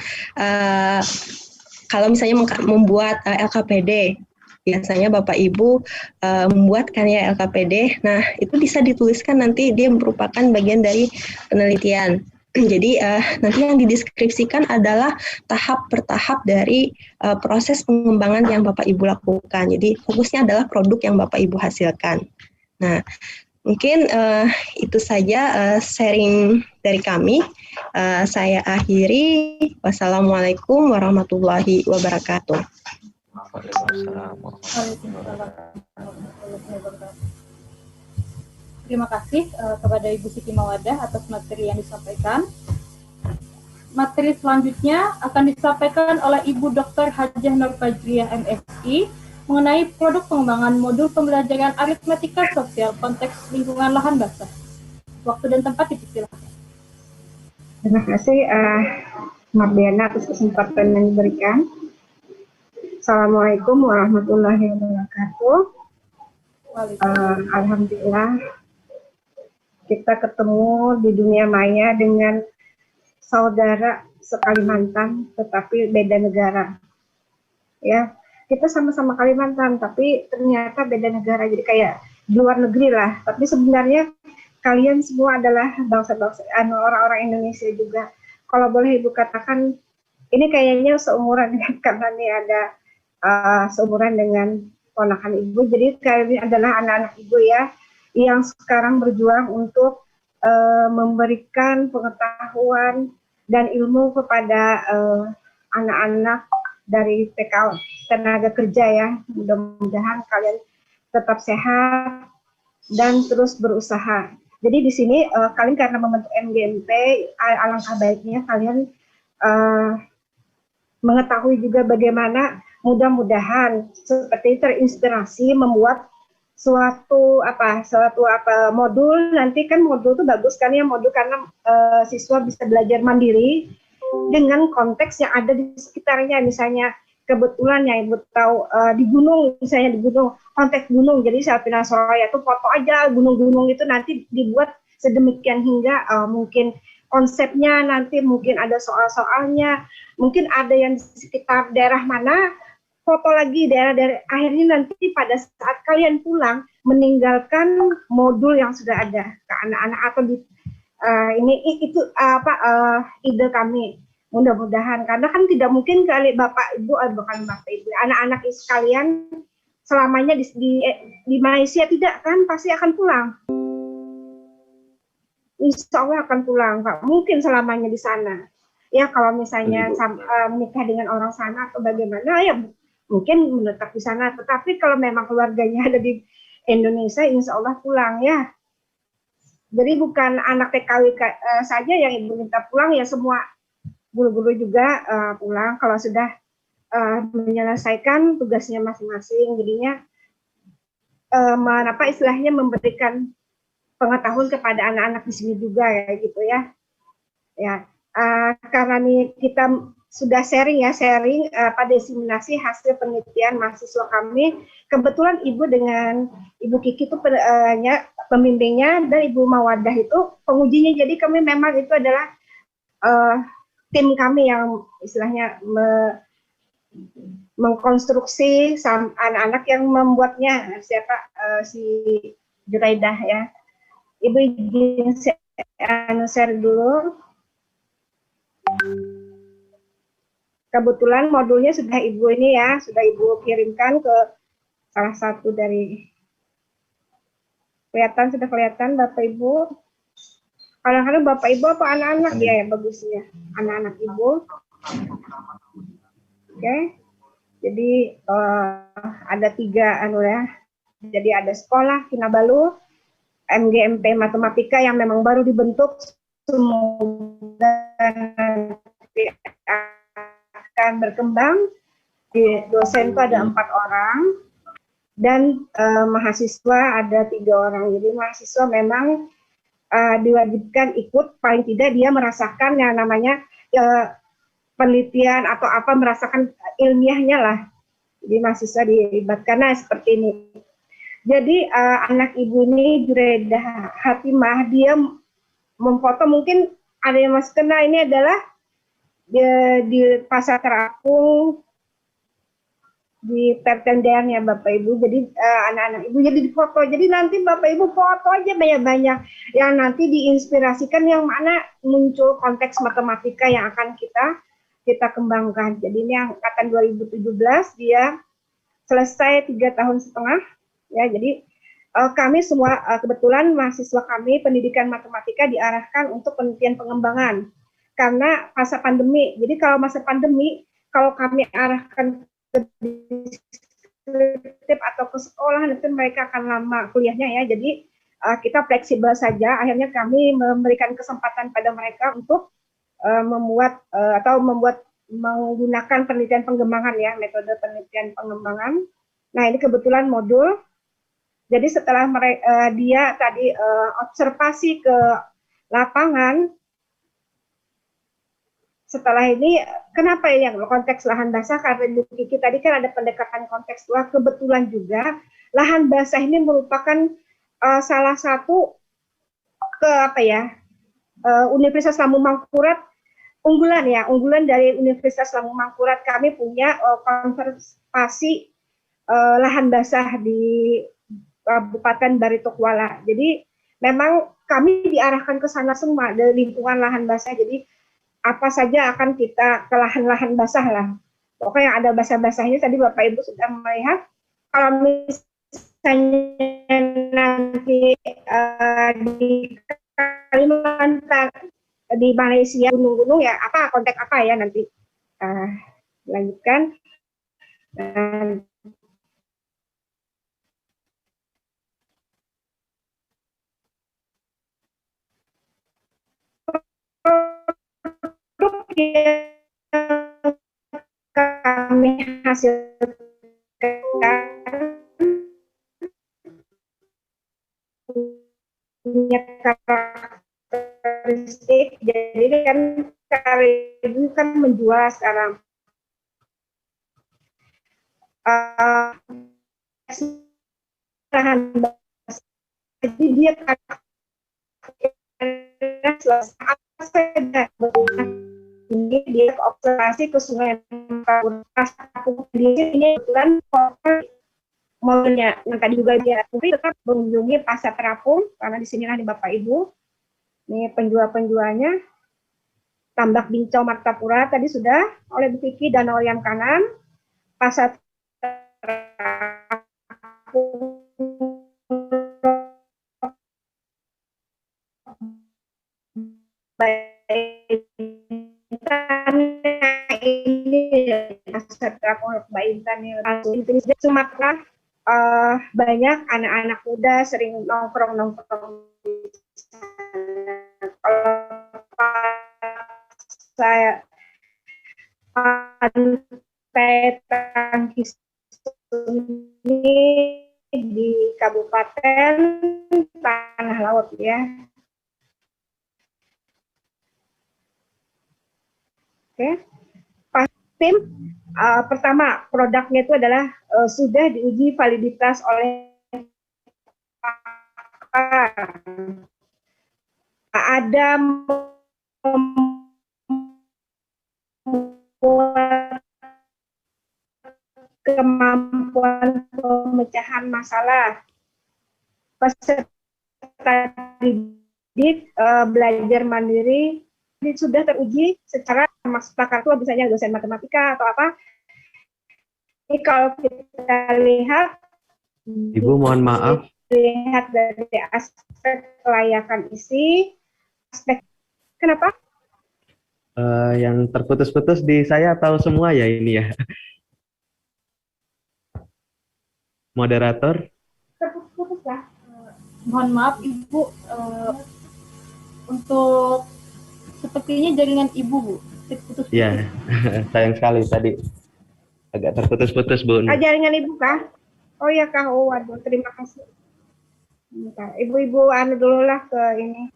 kalau misalnya membuat LKPD, biasanya Bapak Ibu membuatkan ya LKPD. Nah, itu bisa dituliskan, nanti dia merupakan bagian dari penelitian. Jadi nanti yang dideskripsikan adalah tahap per tahap dari proses pengembangan yang Bapak Ibu lakukan. Jadi fokusnya adalah produk yang Bapak Ibu hasilkan. Nah, mungkin itu saja sharing dari kami. Saya akhiri. Wassalamualaikum warahmatullahi wabarakatuh. Terima kasih kepada Ibu Siti Mawadah atas materi yang disampaikan. Materi selanjutnya akan disampaikan oleh Ibu Dr. Hajah Nur Fajriah MSI mengenai produk pengembangan modul pembelajaran aritmatika sosial konteks lingkungan lahan basah. Waktu dan tempat dipersilakan. Terima kasih Mardiana atas kesempatan yang diberikan. Assalamualaikum warahmatullahi wabarakatuh. Alhamdulillah kita ketemu di dunia maya dengan saudara sekalimantan tetapi beda negara. Ya, kita sama-sama Kalimantan tapi ternyata beda negara, jadi kayak di luar negeri lah. Tapi sebenarnya kalian semua adalah bangsa-bangsa, orang-orang Indonesia juga. Kalau boleh Ibu katakan, ini kayaknya seumuran karena ini ada seumuran dengan ponakan Ibu, jadi kalian adalah anak-anak Ibu ya, yang sekarang berjuang untuk memberikan pengetahuan dan ilmu kepada anak-anak dari TK tenaga kerja ya. Mudah-mudahan kalian tetap sehat dan terus berusaha. Jadi di sini kalian karena membentuk MGMP, alangkah baiknya kalian mengetahui juga bagaimana mudah-mudahan seperti terinspirasi membuat suatu modul. Nanti kan modul itu bagus kan ya, modul karena siswa bisa belajar mandiri dengan konteks yang ada di sekitarnya. Misalnya kebetulan yang Ibu tahu di gunung, misalnya di gunung, konteks gunung, jadi Selfina Soraya itu foto aja gunung-gunung itu nanti dibuat sedemikian hingga mungkin konsepnya nanti mungkin ada soal-soalnya, mungkin ada yang di sekitar daerah mana, foto lagi daerah-daerah, akhirnya nanti pada saat kalian pulang meninggalkan modul yang sudah ada ke anak-anak atau di itu ide kami. Mudah-mudahan, karena kan tidak mungkin kali Bapak Ibu, bukan Bapak Ibu, anak-anak sekalian selamanya di Malaysia, tidak kan, pasti akan pulang. insya Allah akan pulang, Kak. Mungkin selamanya di sana. Ya kalau misalnya menikah dengan orang sana atau bagaimana, ya mungkin menetap di sana. Tetapi kalau memang keluarganya ada di Indonesia, insya Allah pulang ya. Jadi bukan anak TKW saja yang ibu minta pulang, ya semua guru-guru juga pulang kalau sudah menyelesaikan tugasnya masing-masing. Jadinya istilahnya memberikan pengetahuan kepada anak-anak di sini juga ya gitu ya. Ya karena nih kita sudah sharing diseminasi hasil penelitian mahasiswa kami. Kebetulan ibu dengan Ibu Kiki itu pembimbingnya dan Ibu Mawadah itu pengujinya. Jadi kami memang itu adalah tim kami yang istilahnya mengkonstruksi anak-anak yang membuatnya. Si Juraidah ya. Ibu izin share dulu. Kebetulan modulnya sudah ibu kirimkan ke salah satu dari sudah kelihatan Bapak Ibu. Kadang-kadang Bapak Ibu apa anak-anak ya bagusnya anak-anak Ibu. Oke. Jadi ada 3 ya. Jadi ada sekolah Kinabalu, MGMP Matematika yang memang baru dibentuk, semoga nanti akan berkembang. Di dosen itu ada 4 orang dan mahasiswa ada 3 orang. Jadi mahasiswa memang diwajibkan ikut, paling tidak dia merasakan yang namanya penelitian atau apa, merasakan ilmiahnya lah. Jadi mahasiswa dilibatkan seperti ini. Jadi anak ibu ini Juraidah Hatimah, dia memfoto, mungkin ada yang masih kena, ini adalah di Pasar Terapung di Pertendean ya Bapak Ibu. Jadi anak-anak ibu jadi difoto. Jadi nanti Bapak Ibu foto aja banyak-banyak yang nanti diinspirasikan, yang mana muncul konteks matematika yang akan kita kembangkan. Jadi ini angkatan 2017, dia selesai 3,5 tahun ya. Jadi kami semua kebetulan mahasiswa kami pendidikan matematika diarahkan untuk penelitian pengembangan karena masa pandemi. Jadi kalau masa pandemi, kalau kami arahkan ke deskriptif atau ke sekolah, nanti mereka akan lama kuliahnya ya. Jadi kita fleksibel saja. Akhirnya kami memberikan kesempatan pada mereka untuk menggunakan penelitian pengembangan ya, metode penelitian pengembangan. Nah ini kebetulan modul. Jadi setelah dia tadi observasi ke lapangan, setelah ini kenapa yang konteks lahan basah, karena Ibu Kiki tadi kan ada pendekatan kontekstual. Kebetulan juga lahan basah ini merupakan salah satu Universitas Lampung Mangkurat unggulan dari Universitas Lampung Mangkurat. Kami punya konservasi lahan basah di Kabupaten Baritokuala. Jadi memang kami diarahkan ke sana semua dari lingkungan lahan basah. Jadi apa saja akan kita ke lahan-lahan basah lah. Pokoknya yang ada basah-basahnya tadi Bapak Ibu sudah melihat. Kalau misalnya nanti di Kalimantan, di Malaysia gunung-gunung ya konteks apa ya nanti lanjutkan. Kami hasilkan punya karakteristik. Jadi kan Karibu kan menjual sekarang lahan basah. Jadi dia ini dia observasi ke Sungai Terapung. Ini kebetulan modulnya yang tadi juga dia tetap mengunjungi Pasar Terapung karena di sinilah di Bapak Ibu. Ini penjual-penjualnya. Tambak Bincau Martapura tadi sudah oleh Bu Kiki, Danau yang kanan. Pasar Terapung aku Mbak Intan nih. Di Sumatera banyak anak-anak muda sering nongkrong-nongkrong. Kalau saya pantai Tangkis ini di Kabupaten Tanah Laut ya. Oke, tim pertama produknya itu adalah sudah diuji validitas oleh pakar. Ada kemampuan pemecahan masalah. Peserta didik belajar mandiri sudah teruji secara maksud pakar itu misalnya dosen matematika atau apa. Ini kalau kita lihat, Ibu mohon maaf. Lihat dari aspek kelayakan isi, aspek kenapa? Yang terputus-putus di saya atau semua ya ini ya? Moderator? Terputus lah. Mohon maaf Ibu, untuk sepertinya jaringan Ibu, Bu. Terputus-putus. Iya, sayang sekali tadi. Agak terputus-putus, Bu. Jaringan Ibu kah? Oh ya kah, oh waduh, terima kasih. Ibu-ibu anu dulu lah ke ini.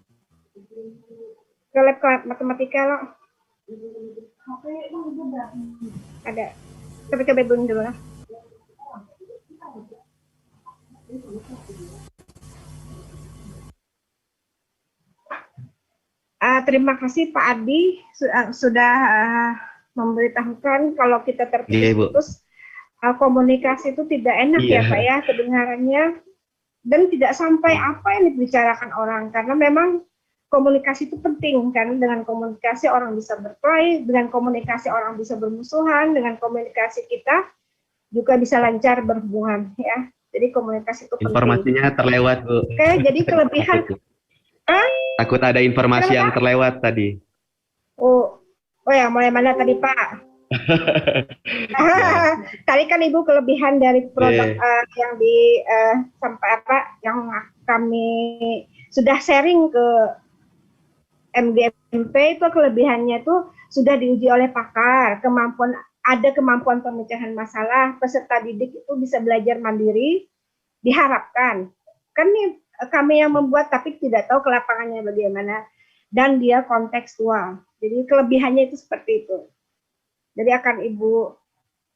Ke lab matematika loh. Ada. Coba-coba Ibu dulu lah. Terima kasih Pak Adi sudah memberitahukan kalau kita terputus, komunikasi itu tidak enak ya Pak ya kedengarannya, dan tidak sampai apa yang dibicarakan orang, karena memang komunikasi itu penting kan. Dengan komunikasi orang bisa berkelahi, dengan komunikasi orang bisa bermusuhan, dengan komunikasi kita juga bisa lancar berhubungan ya. Jadi komunikasi itu penting. Informasinya terlewat, Bu. Oke, jadi kelebihan takut ada informasi yang terlewat tadi. Oh ya, mulai mana tadi Pak? Tadi kan Ibu kelebihan dari produk yang sampai apa yang kami sudah sharing ke MGMP, itu kelebihannya itu sudah diuji oleh pakar, ada kemampuan pemecahan masalah, peserta didik itu bisa belajar mandiri, diharapkan. Kan nih kami yang membuat tapi tidak tahu ke lapangannya bagaimana, dan dia kontekstual. Jadi kelebihannya itu seperti itu. Jadi akan Ibu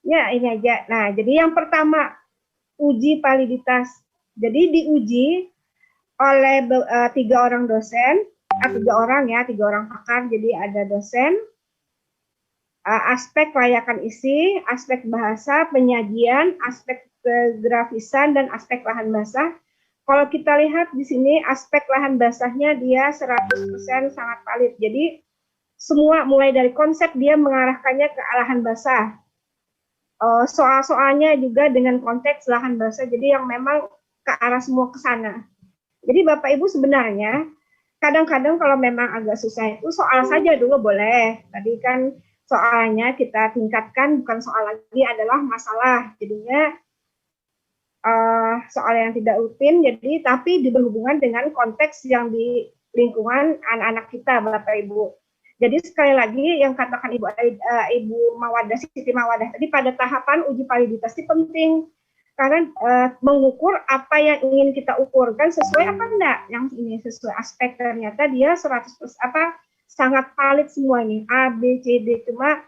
ya ini aja. Nah, jadi yang pertama uji validitas. Jadi diuji oleh 3 orang dosen, 3 orang pakar. Jadi ada dosen, aspek kelayakan isi, aspek bahasa, penyajian, aspek kegrafisan, dan aspek lahan basah. Kalau kita lihat di sini aspek lahan basahnya dia 100% sangat valid. Jadi semua mulai dari konsep dia mengarahkannya ke lahan basah. Soal-soalnya juga dengan konteks lahan basah. Jadi yang memang ke arah semua ke sana. Jadi Bapak Ibu sebenarnya kadang-kadang kalau memang agak susah itu soal saja dulu boleh. Tadi kan soalnya kita tingkatkan, bukan soal lagi, adalah masalah. Jadinya soal yang tidak rutin, jadi tapi berhubungan dengan konteks yang di lingkungan anak-anak kita, Bapak Ibu. Jadi sekali lagi yang katakan Ibu Mawadah, Siti Mawadah tadi, pada tahapan uji validitas itu penting karena mengukur apa yang ingin kita ukurkan sesuai apa enggak, yang ini sesuai aspek, ternyata dia 100% sangat valid semua ini A, B, C, D, cuma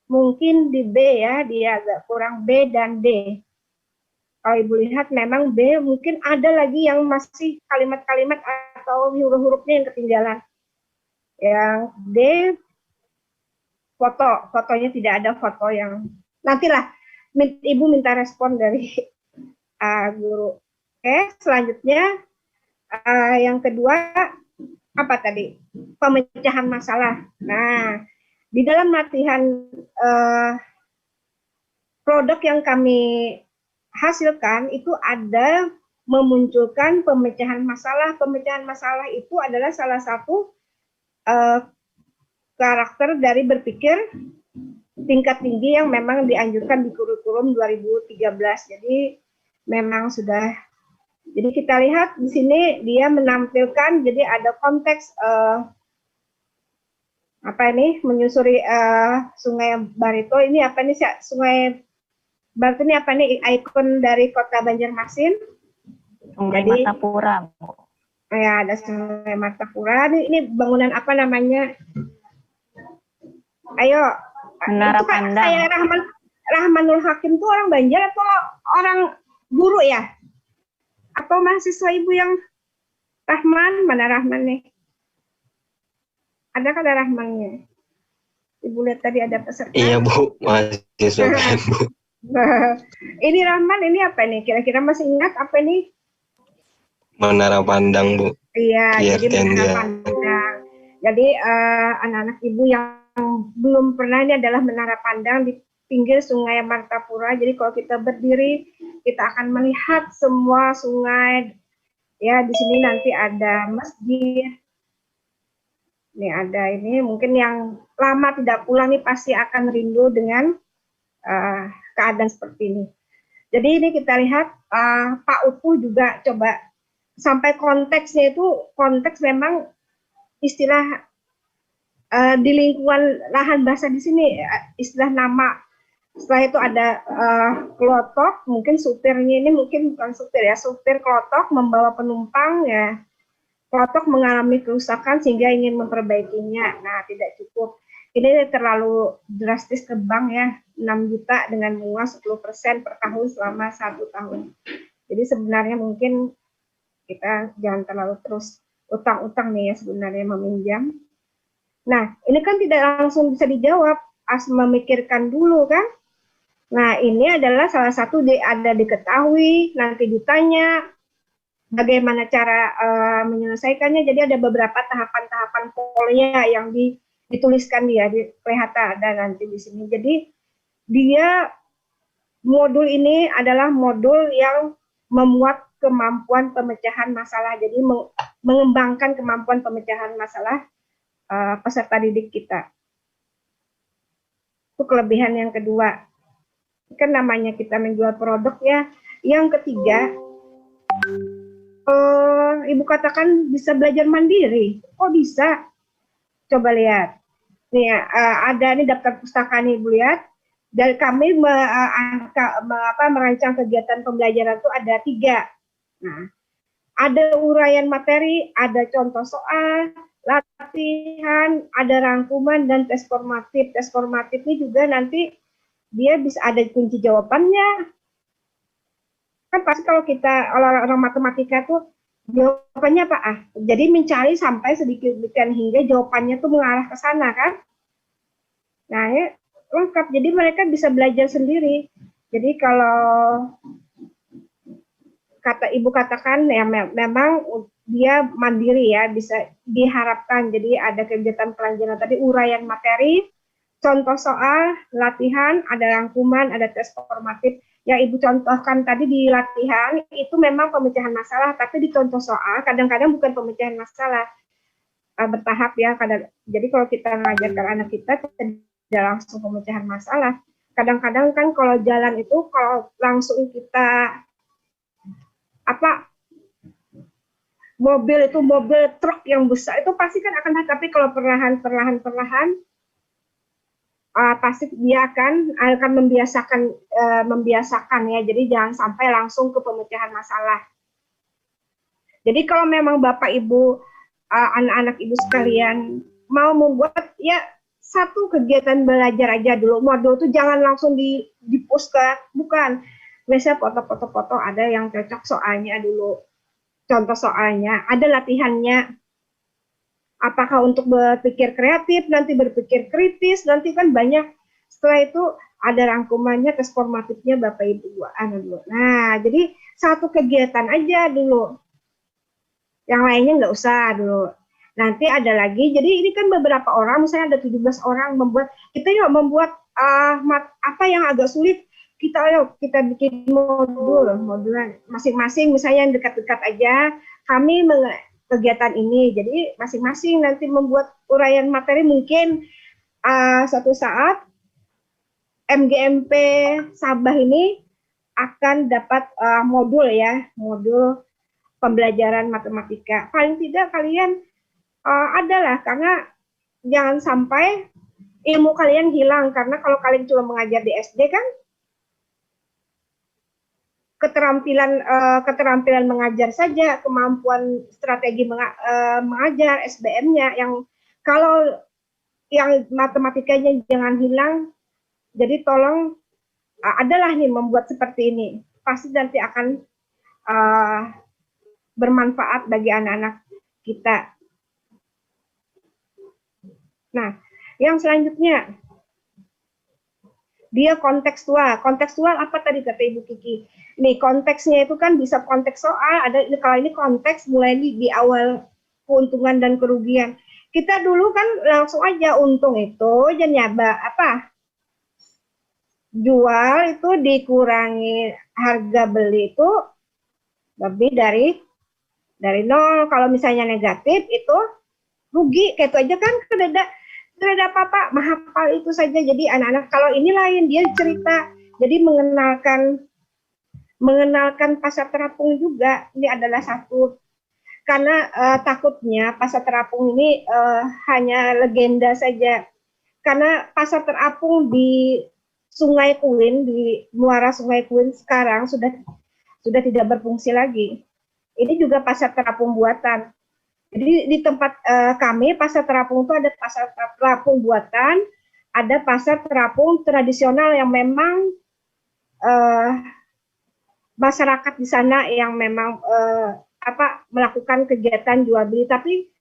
mungkin di B ya dia agak kurang, B dan D. Kalau Ibu lihat memang B mungkin ada lagi yang masih kalimat-kalimat atau huruf-hurufnya yang ketinggalan. Yang D, fotonya tidak ada foto yang, nantilah Ibu minta respon dari guru. Oke, selanjutnya yang kedua apa tadi? Pemecahan masalah. Nah, di dalam latihan produk yang kami hasilkan itu ada memunculkan pemecahan masalah. Pemecahan masalah itu adalah salah satu karakter dari berpikir tingkat tinggi yang memang dianjurkan di kurikulum 2013. Jadi memang sudah. Jadi kita lihat di sini dia menampilkan, jadi ada konteks apa ini, menyusuri Sungai Barito. Ini apa nih, Sungai Barito ini apa nih, ikon dari kota Banjarmasin. Sungai Martapura. Ya, ada Sungai Martapura. Ini bangunan apa namanya? Ayo. Menara Pandang. Saya Rahmanul Hakim itu orang Banjar atau orang guru ya? Atau mahasiswa Ibu yang Rahman? Mana Rahman nih? Ada kada Rahmannya? Ibu lihat tadi ada peserta. Iya Bu, mahasiswa kan Bu. Ini Rahman, ini apa nih? Kira-kira masih ingat apa nih? Menara Pandang Bu. Iya, jadi Menara Pandang. Jadi anak-anak Ibu yang belum pernah, ini adalah Menara Pandang di pinggir Sungai Martapura. Jadi kalau kita berdiri, kita akan melihat semua sungai. Ya, di sini nanti ada masjid. Ini ada ini, mungkin yang lama tidak pulang nih pasti akan rindu dengan keadaan seperti ini. Jadi ini kita lihat Pak Utu juga coba sampai konteksnya itu, konteks memang istilah di lingkungan lahan basah di sini, istilah nama. Setelah itu ada klotok, mungkin supirnya ini mungkin bukan supir ya, supir klotok membawa penumpang ya. Klotok mengalami kerusakan sehingga ingin memperbaikinya. Nah, tidak cukup. Ini terlalu drastis ke bank ya, 6 juta dengan bunga 10% per tahun selama 1 tahun. Jadi sebenarnya mungkin kita jangan terlalu terus utang-utang nih ya sebenarnya meminjam. Nah, ini kan tidak langsung bisa dijawab, harus memikirkan dulu kan. Nah, ini adalah salah satu ada diketahui, nanti ditanya bagaimana cara menyelesaikannya. Jadi ada beberapa tahapan-tahapan polnya yang dituliskan dia di PHT ada nanti di sini. Jadi dia modul ini adalah modul yang memuat kemampuan pemecahan masalah. Jadi mengembangkan kemampuan pemecahan masalah peserta didik kita. Itu kelebihan yang kedua. Kan namanya kita menjual produk ya. Yang ketiga, Ibu katakan bisa belajar mandiri. Oh bisa? Coba lihat. Nih ada nih daftar pustaka nih Ibu lihat. Dan kami merancang kegiatan pembelajaran itu ada 3. Nah, ada uraian materi, ada contoh soal, latihan, ada rangkuman, dan tes formatif. Tes formatif ini juga nanti dia bisa ada kunci jawabannya. Kan pasti kalau kita orang matematika tuh jawabannya apa? Jadi mencari sampai sedikit-sedikit hingga jawabannya tuh mengarah ke sana kan. Nah, ya lengkap. Jadi mereka bisa belajar sendiri. Jadi kalau kata Ibu katakan ya memang dia mandiri ya, bisa diharapkan. Jadi ada kegiatan pelajaran tadi, uraian materi, contoh soal, latihan, ada rangkuman, ada tes formatif. Yang Ibu contohkan tadi di latihan itu memang pemecahan masalah, tapi di contoh soal kadang-kadang bukan pemecahan masalah, bertahap ya. Jadi kalau kita mengajarkan anak kita tidak langsung pemecahan masalah. Kadang-kadang kan kalau jalan itu kalau langsung kita mobil truk yang besar itu pasti kan akan, tapi kalau perlahan pasti dia akan membiasakan ya. Jadi jangan sampai langsung ke pemecahan masalah. Jadi kalau memang Bapak Ibu, anak-anak Ibu sekalian mau membuat ya satu kegiatan belajar aja dulu, modul itu jangan langsung di-push ke, bukan. Biasanya foto-foto ada yang cocok soalnya dulu, contoh soalnya, ada latihannya. Apakah untuk berpikir kreatif, nanti berpikir kritis, nanti kan banyak. Setelah itu ada rangkumannya, tes formatifnya Bapak Ibu dulu. Nah, jadi satu kegiatan aja dulu. Yang lainnya nggak usah dulu. Nanti ada lagi, jadi ini kan beberapa orang, misalnya ada 17 orang membuat, kita yuk membuat apa yang agak sulit, kita bikin modulan masing-masing, misalnya yang dekat-dekat aja, kami kegiatan ini. Jadi masing-masing nanti membuat uraian materi, mungkin suatu saat MGMP Sabah ini akan dapat modul pembelajaran matematika. Paling tidak kalian adalah, karena jangan sampai ilmu kalian hilang, karena kalau kalian cuma mengajar di SD kan keterampilan mengajar saja, kemampuan strategi mengajar, SBM-nya, yang kalau yang matematikanya jangan hilang. Jadi tolong adalah nih membuat seperti ini, pasti nanti akan bermanfaat bagi anak-anak kita. Nah, yang selanjutnya dia kontekstual. Kontekstual apa tadi kata Ibu Kiki? Nih konteksnya itu kan bisa konteks soal, ada kalau ini konteks mulai di awal keuntungan dan kerugian. Kita dulu kan langsung aja untung itu nyaba jual itu dikurangi harga beli itu lebih dari nol. Kalau misalnya negatif itu rugi, kayak itu aja kan tidak apa-apa, menghafal itu saja. Jadi anak-anak kalau ini lain, dia cerita, jadi mengenalkan pasar terapung juga. Ini adalah satu, karena takutnya pasar terapung ini hanya legenda saja, karena pasar terapung di Sungai Kuin, di muara Sungai Kuin sekarang sudah tidak berfungsi lagi. Ini juga pasar terapung buatan. Jadi di tempat kami pasar terapung itu ada pasar terapung buatan, ada pasar terapung tradisional yang memang masyarakat di sana yang memang melakukan kegiatan jual beli. Tapi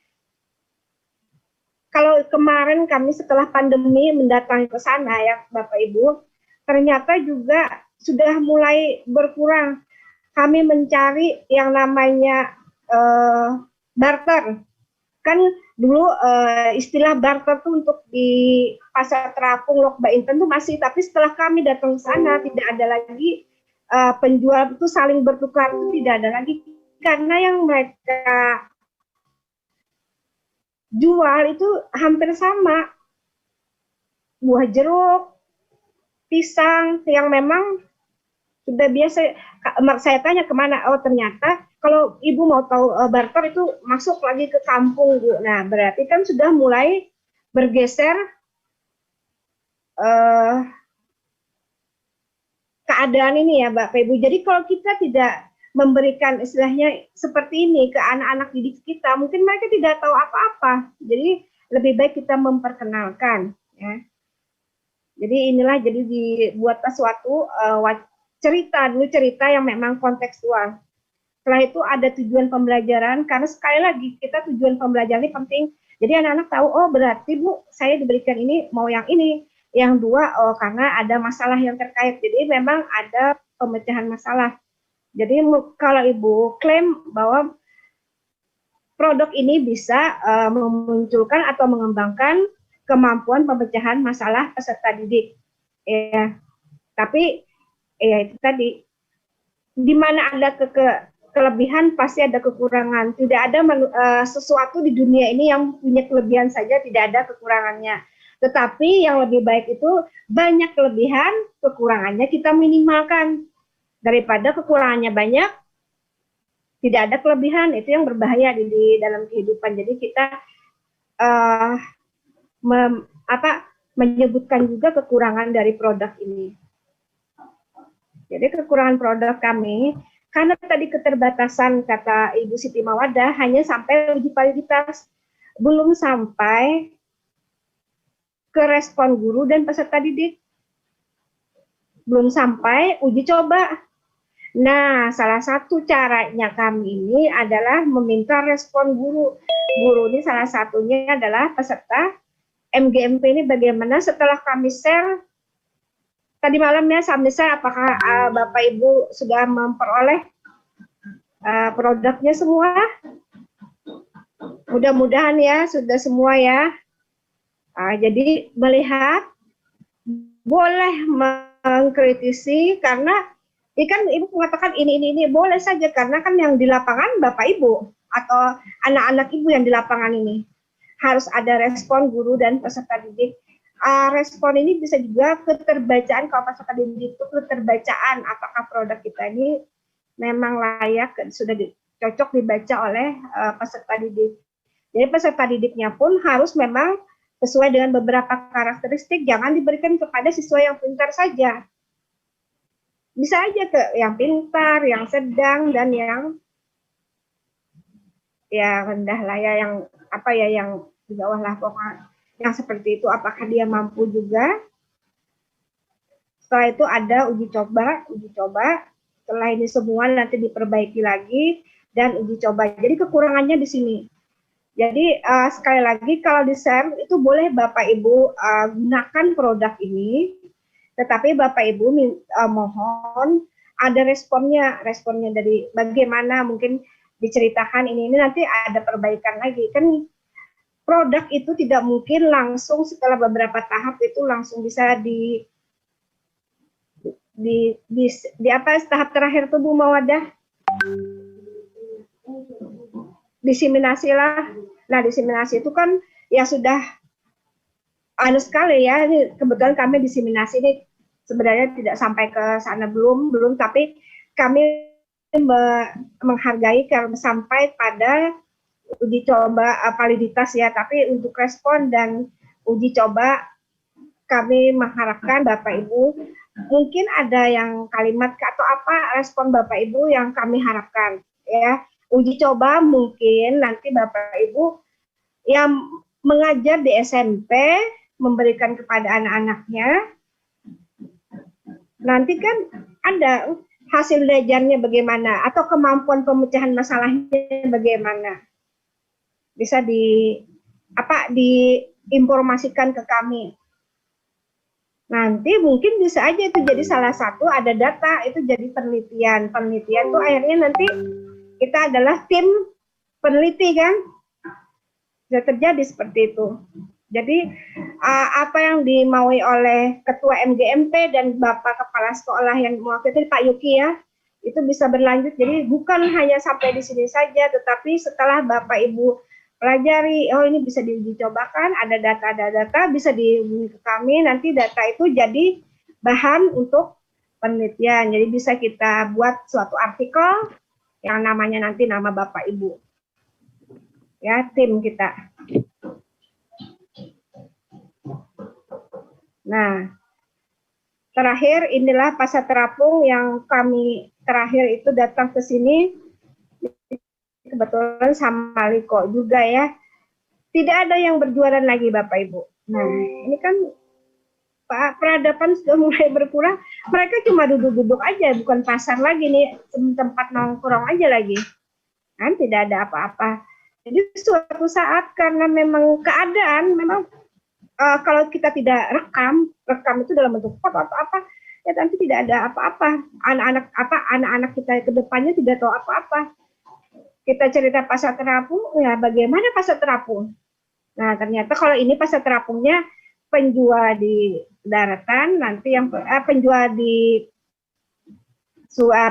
kalau kemarin kami setelah pandemi mendatangi ke sana ya Bapak Ibu, ternyata juga sudah mulai berkurang. Kami mencari yang namanya barter. Kan dulu istilah barter tuh untuk di pasar terapung Lok Bainten tuh masih, tapi setelah kami datang ke sana tidak ada lagi penjual itu saling bertukar, itu tidak ada lagi, karena yang mereka jual itu hampir sama, buah jeruk, pisang yang memang sudah biasa. Saya tanya kemana, oh ternyata kalau Ibu mau tahu barter itu masuk lagi ke kampung, Bu. Nah, berarti kan sudah mulai bergeser keadaan ini ya, Bapak Ibu. Jadi kalau kita tidak memberikan istilahnya seperti ini ke anak-anak didik kita, mungkin mereka tidak tahu apa-apa. Jadi lebih baik kita memperkenalkan, ya. Jadi inilah, jadi dibuatlah suatu cerita yang memang kontekstual. Setelah itu ada tujuan pembelajaran, karena sekali lagi kita tujuan pembelajaran ini penting. Jadi anak-anak tahu, oh berarti Bu, saya diberikan ini, mau yang ini. Yang dua, oh karena ada masalah yang terkait. Jadi memang ada pemecahan masalah. Jadi kalau Ibu klaim bahwa produk ini bisa memunculkan atau mengembangkan kemampuan pemecahan masalah peserta didik. Ya, tapi ya itu tadi, di mana ada kelebihan pasti ada kekurangan. Tidak ada sesuatu di dunia ini yang punya kelebihan saja, tidak ada kekurangannya. Tetapi yang lebih baik itu banyak kelebihan, kekurangannya kita minimalkan. Daripada kekurangannya banyak, tidak ada kelebihan, itu yang berbahaya di dalam kehidupan. Jadi kita menyebutkan juga kekurangan dari produk ini. Jadi kekurangan produk kami, karena tadi keterbatasan kata Ibu Siti Mawadah hanya sampai uji validitas, belum sampai ke respon guru dan peserta didik, belum sampai uji coba. Nah, salah satu caranya kami ini adalah meminta respon guru. Guru ini salah satunya adalah peserta MGMP ini. Bagaimana setelah kami share tadi malam ya, kami share, apakah Bapak Ibu sudah memperoleh produknya semua? Mudah-mudahan ya, sudah semua ya. Jadi melihat, boleh mengkritisi, karena kan Ibu mengatakan ini boleh saja, karena kan yang di lapangan Bapak Ibu atau anak-anak Ibu yang di lapangan ini. Harus ada respon guru dan peserta didik, respon ini bisa juga keterbacaan. Kalau peserta didik itu keterbacaan, apakah produk kita ini memang layak, sudah cocok dibaca oleh peserta didik. Jadi peserta didiknya pun harus memang sesuai dengan beberapa karakteristik, jangan diberikan kepada siswa yang pintar saja. Bisa aja ke yang pintar, yang sedang, dan yang rendah lah ya, yang apa ya, yang di bawah lah pokoknya. Yang seperti itu, apakah dia mampu juga. Setelah itu ada uji coba. Setelah ini semua nanti diperbaiki lagi dan uji coba. Jadi kekurangannya di sini. Jadi sekali lagi kalau di-share itu boleh Bapak Ibu gunakan produk ini, tetapi Bapak Ibu mohon ada responnya dari bagaimana, mungkin diceritakan ini nanti ada perbaikan lagi. Kan produk itu tidak mungkin langsung setelah beberapa tahap itu langsung bisa di apa tahap terakhir tuh Bu Mawadah? Diseminasi lah. Nah, diseminasi itu kan ya sudah sekali ya. Ini kebetulan kami diseminasi ini sebenarnya tidak sampai ke sana belum, tapi kami menghargai kalau sampai pada uji coba validitas ya. Tapi untuk respon dan uji coba kami mengharapkan Bapak Ibu mungkin ada yang kalimat atau apa respon Bapak Ibu yang kami harapkan ya. Uji coba mungkin nanti Bapak Ibu yang mengajar di SMP memberikan kepada anak-anaknya, nanti kan ada hasil belajarnya bagaimana atau kemampuan pemecahan masalahnya bagaimana, bisa diinformasikan ke kami. Nanti mungkin bisa aja itu jadi salah satu, ada data itu jadi penelitian tuh akhirnya nanti kita adalah tim peneliti kan, bisa terjadi seperti itu. Jadi apa yang dimaui oleh Ketua MGMP dan Bapak Kepala Sekolah yang mewakili Pak Yuki ya, itu bisa berlanjut. Jadi bukan hanya sampai di sini saja, tetapi setelah Bapak Ibu pelajari, oh ini bisa diuji cobakan, ada data bisa dihubungi ke kami, nanti data itu jadi bahan untuk penelitian. Jadi bisa kita buat suatu artikel yang namanya nanti nama Bapak Ibu. Ya, tim kita. Nah, terakhir inilah Pasar Terapung yang kami terakhir itu datang ke sini. Kebetulan sama Liko juga ya. Tidak ada yang berjualan lagi Bapak Ibu. Nah, ini kan peradaban sudah mulai berkurang, mereka cuma duduk-duduk aja, bukan pasar lagi nih, tempat nongkrong aja lagi, kan tidak ada apa-apa. Jadi suatu saat karena memang keadaan, memang kalau kita tidak rekam itu dalam bentuk foto atau apa, ya nanti tidak ada apa-apa. Anak-anak kita ke depannya tidak tahu apa-apa. Kita cerita Pasar Terapung, ya bagaimana Pasar Terapung? Nah ternyata kalau ini Pasar Terapungnya penjual di daratan, nanti yang penjual di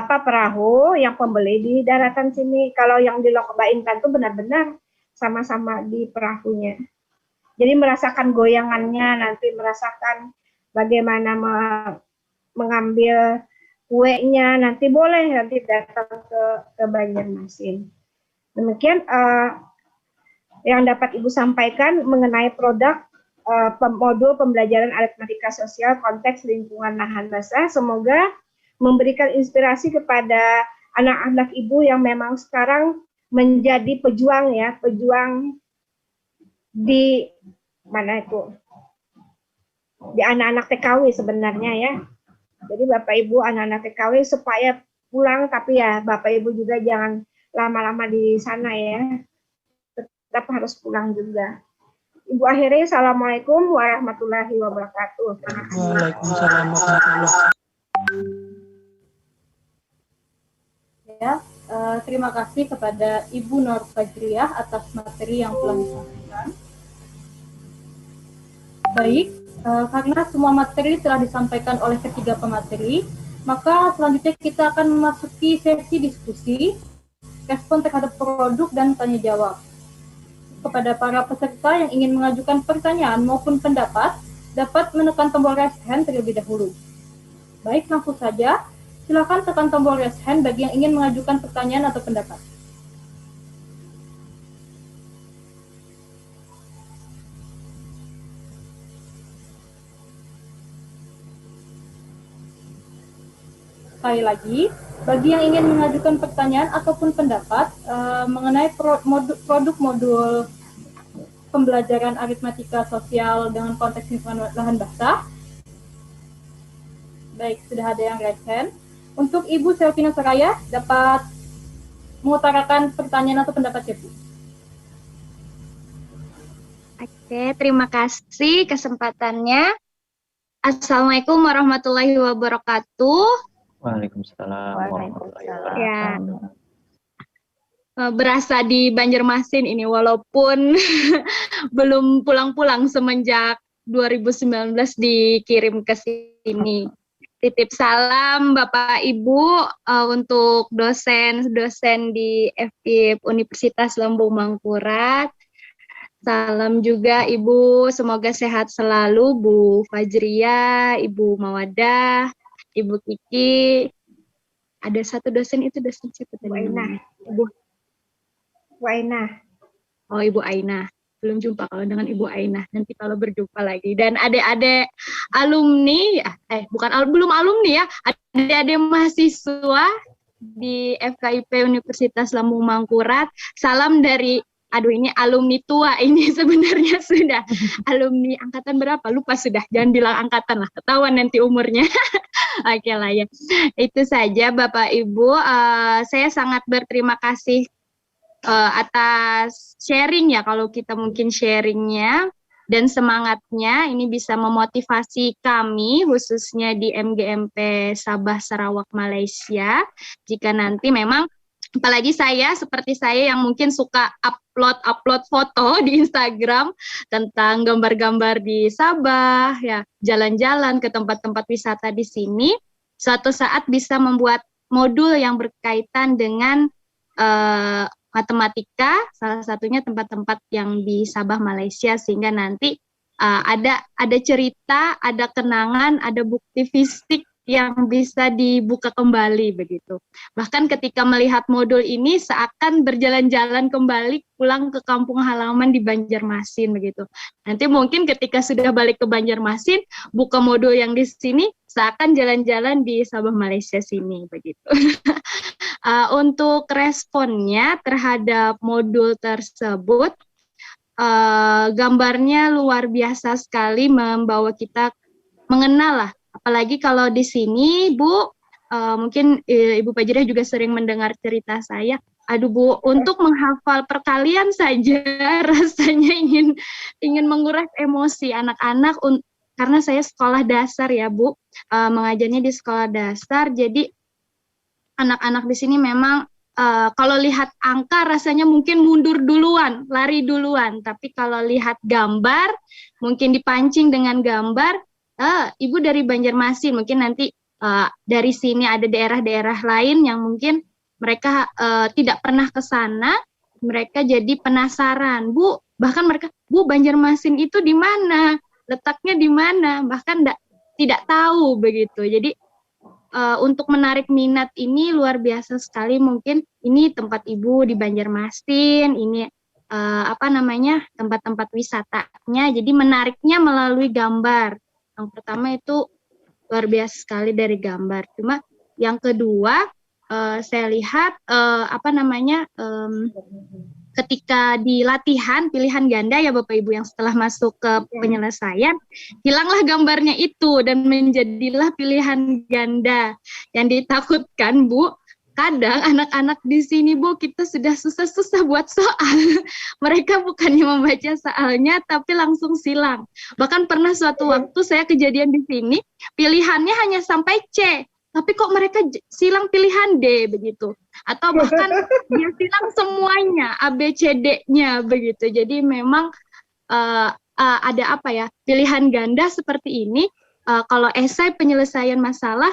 perahu, yang pembeli di daratan sini. Kalau yang di Lokoba Intan itu benar-benar sama-sama di perahunya. Jadi merasakan goyangannya, nanti merasakan bagaimana mengambil kuenya, nanti boleh nanti datang ke Banjarmasin. Demikian yang dapat Ibu sampaikan mengenai produk modul pembelajaran aritmatika sosial konteks lingkungan lahan basah. Semoga memberikan inspirasi kepada anak-anak Ibu yang memang sekarang menjadi pejuang ya, pejuang di mana itu? Di anak-anak TKW sebenarnya ya. Jadi Bapak Ibu anak-anak TKW supaya pulang, tapi ya Bapak Ibu juga jangan lama-lama di sana ya. Tetap harus pulang juga. Ibu akhiri, Assalamualaikum warahmatullahi wabarakatuh. Waalaikumsalam warahmatullahi wabarakatuh. Ya, terima kasih kepada Ibu Nur Fajriyah atas materi yang telah disampaikan. Baik, karena semua materi telah disampaikan oleh ketiga pemateri, maka selanjutnya kita akan memasuki sesi diskusi, respon terhadap produk dan tanya jawab. Kepada para peserta yang ingin mengajukan pertanyaan maupun pendapat, dapat menekan tombol raise hand terlebih dahulu. Baik, langsung saja. Silakan tekan tombol raise hand bagi yang ingin mengajukan pertanyaan atau pendapat. Sekali lagi, bagi yang ingin mengajukan pertanyaan ataupun pendapat mengenai produk modul pembelajaran aritmatika sosial dengan konteks lingkungan lahan basah. Baik, sudah ada yang raise hand. Untuk Ibu Selvina Soraya, dapat mengutarakan pertanyaan atau pendapat ya, Bu? Oke, terima kasih kesempatannya. Assalamualaikum warahmatullahi wabarakatuh. Waalaikumsalam warahmatullahi wabarakatuh. Ya, berasa di Banjarmasin ini walaupun belum pulang-pulang semenjak 2019 dikirim ke sini. Titip salam Bapak Ibu untuk dosen-dosen di FIP Universitas Lembung Mangkurat. Salam juga Ibu, semoga sehat selalu Bu Fajria, Ibu Mawadah, Ibu Kiki. Ada satu dosen itu dosen siapa tadi? Bu Ainah. Ibu Ainah. Oh, Ibu Ainah. Belum jumpa kalau dengan Ibu Ainah. Nanti kalau berjumpa lagi. Dan adik-adik alumni, belum alumni ya, adik-adik mahasiswa di FKIP Universitas Lambung Mangkurat. Salam dari, ini alumni tua ini sebenarnya sudah. Alumni angkatan berapa? Lupa sudah. Jangan bilang angkatan lah, ketahuan nanti umurnya. Oke lah ya. Itu saja Bapak Ibu. Saya sangat berterima kasih atas sharing ya, kalau kita mungkin sharingnya dan semangatnya ini bisa memotivasi kami khususnya di MGMP Sabah Sarawak Malaysia. Jika nanti memang apalagi seperti saya yang mungkin suka upload foto di Instagram tentang gambar-gambar di Sabah ya, jalan-jalan ke tempat-tempat wisata di sini, suatu saat bisa membuat modul yang berkaitan dengan matematika, salah satunya tempat-tempat yang di Sabah Malaysia, sehingga nanti ada cerita, ada kenangan, ada bukti fisik yang bisa dibuka kembali begitu. Bahkan ketika melihat modul ini seakan berjalan-jalan kembali pulang ke kampung halaman di Banjarmasin begitu. Nanti mungkin ketika sudah balik ke Banjarmasin, buka modul yang di sini seakan jalan-jalan di Sabah Malaysia sini begitu. Untuk responnya terhadap modul tersebut, gambarnya luar biasa sekali, membawa kita mengenal lah. Apalagi kalau di sini, Bu, mungkin Ibu Fajria juga sering mendengar cerita saya. Aduh Bu, untuk menghafal perkalian saja rasanya ingin menguras emosi anak-anak. Karena saya sekolah dasar ya Bu, mengajarnya di sekolah dasar, jadi anak-anak di sini memang kalau lihat angka rasanya mungkin mundur duluan, lari duluan. Tapi kalau lihat gambar, mungkin dipancing dengan gambar, Ibu dari Banjarmasin, mungkin nanti dari sini ada daerah-daerah lain yang mungkin mereka tidak pernah ke sana, mereka jadi penasaran. Bu, bahkan mereka, Bu, Banjarmasin itu di mana? Letaknya di mana? Bahkan tidak tahu begitu. Jadi untuk menarik minat ini luar biasa sekali. Mungkin ini tempat Ibu di Banjarmasin, ini tempat-tempat wisatanya. Jadi menariknya melalui gambar. Yang pertama itu luar biasa sekali dari gambar. Cuma yang kedua saya lihat ketika di latihan pilihan ganda ya Bapak Ibu, yang setelah masuk ke penyelesaian, hilanglah gambarnya itu dan menjadilah pilihan ganda. Yang ditakutkan Bu, kadang anak-anak di sini Bu, kita sudah susah-susah buat soal. Mereka bukannya membaca soalnya tapi langsung silang. Bahkan pernah suatu waktu saya kejadian di sini, pilihannya hanya sampai C. Tapi kok mereka silang pilihan D begitu, atau bahkan dia silang semuanya A B C D-nya begitu. Jadi memang ada pilihan ganda seperti ini. Kalau esai penyelesaian masalah,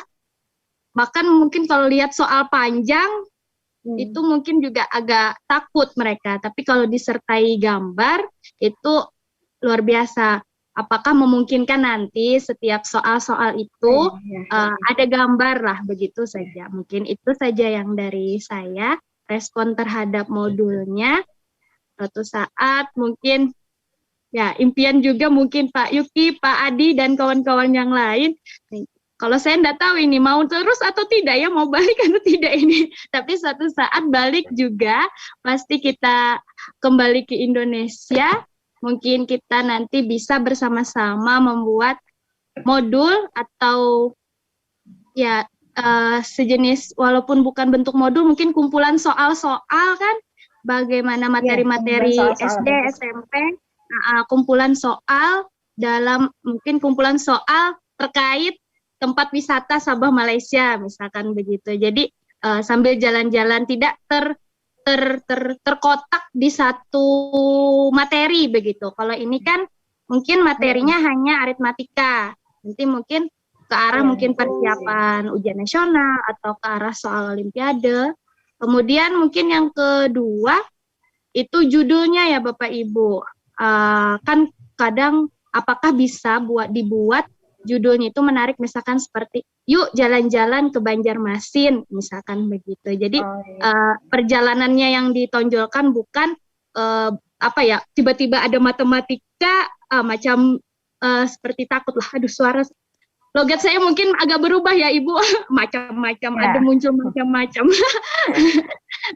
bahkan mungkin kalau lihat soal panjang itu mungkin juga agak takut mereka. Tapi kalau disertai gambar itu luar biasa. apakah memungkinkan nanti setiap soal-soal itu ada gambar lah, begitu saja. Mungkin itu saja yang dari saya, respon terhadap modulnya. Suatu saat mungkin ya impian juga mungkin Pak Yuki, Pak Adi, dan kawan-kawan yang lain. Kalau saya enggak tahu ini mau terus atau tidak ya, mau balik atau tidak ini. Tapi suatu saat balik juga, pasti kita kembali ke Indonesia. Mungkin kita nanti bisa bersama-sama membuat modul atau ya sejenis, walaupun bukan bentuk modul, mungkin kumpulan soal-soal kan, bagaimana materi-materi SD, SMP, kumpulan soal dalam mungkin kumpulan soal terkait tempat wisata Sabah Malaysia misalkan begitu. Jadi sambil jalan-jalan tidak terkotak di satu materi begitu. Kalau ini kan mungkin materinya hanya aritmatika. Nanti mungkin ke arah mungkin persiapan ujian nasional atau ke arah soal olimpiade. Kemudian mungkin yang kedua itu judulnya ya Bapak Ibu. Kan kadang apakah bisa dibuat judulnya itu menarik, misalkan seperti yuk jalan-jalan ke Banjarmasin misalkan begitu. Jadi perjalanannya yang ditonjolkan bukan tiba-tiba ada matematika macam seperti takut lah, aduh suara logat saya mungkin agak berubah ya Ibu, macam-macam ada muncul macam-macam.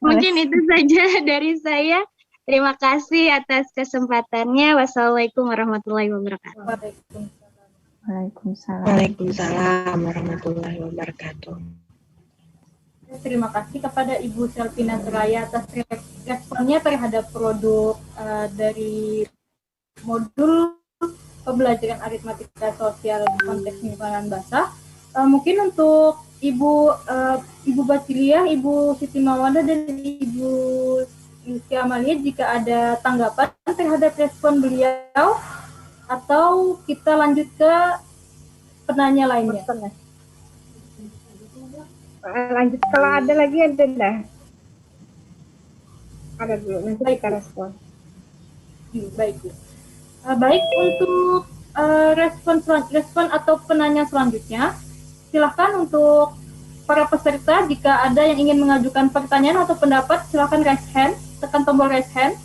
Mungkin itu saja dari saya. Terima kasih atas kesempatannya. Wassalamualaikum warahmatullahi wabarakatuh. Waalaikumsalam. Waalaikumsalam warahmatullahi wabarakatuh. Terima kasih kepada Ibu Selvina Seraya atas responnya terhadap produk dari modul pembelajaran aritmatika sosial di konteks lingkungan basah. Mungkin untuk Ibu Batilia, Ibu Siti Mawanda, dan Ibu Rizky Amalia jika ada tanggapan terhadap respon beliau, atau kita lanjut ke penanya lainnya. Lanjut, kalau ada lagi ada dah. Ada dulu, nanti kita respon. Baik. Baik, untuk respon atau penanya selanjutnya, silahkan untuk para peserta jika ada yang ingin mengajukan pertanyaan atau pendapat, silahkan raise hand, tekan tombol raise hand.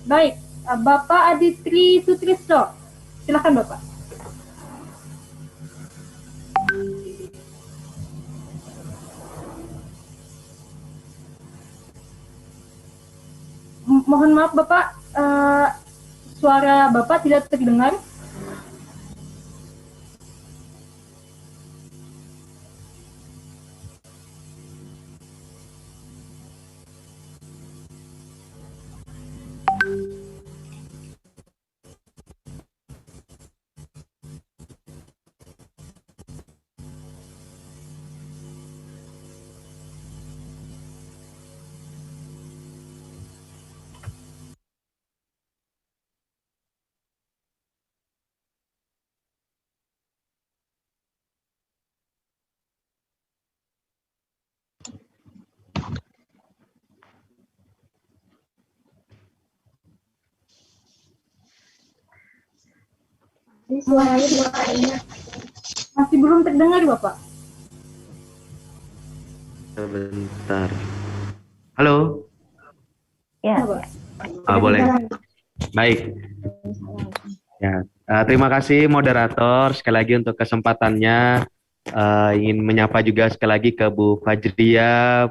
Baik, Bapak Aditri Sutrisno, silakan Bapak. Mohon maaf Bapak, suara Bapak tidak terdengar. Masih belum terdengar Bapak. Sebentar. Halo. Ya. Boleh. Baik. Ya, terima kasih moderator sekali lagi untuk kesempatannya. Ingin menyapa juga sekali lagi ke Bu Fajria,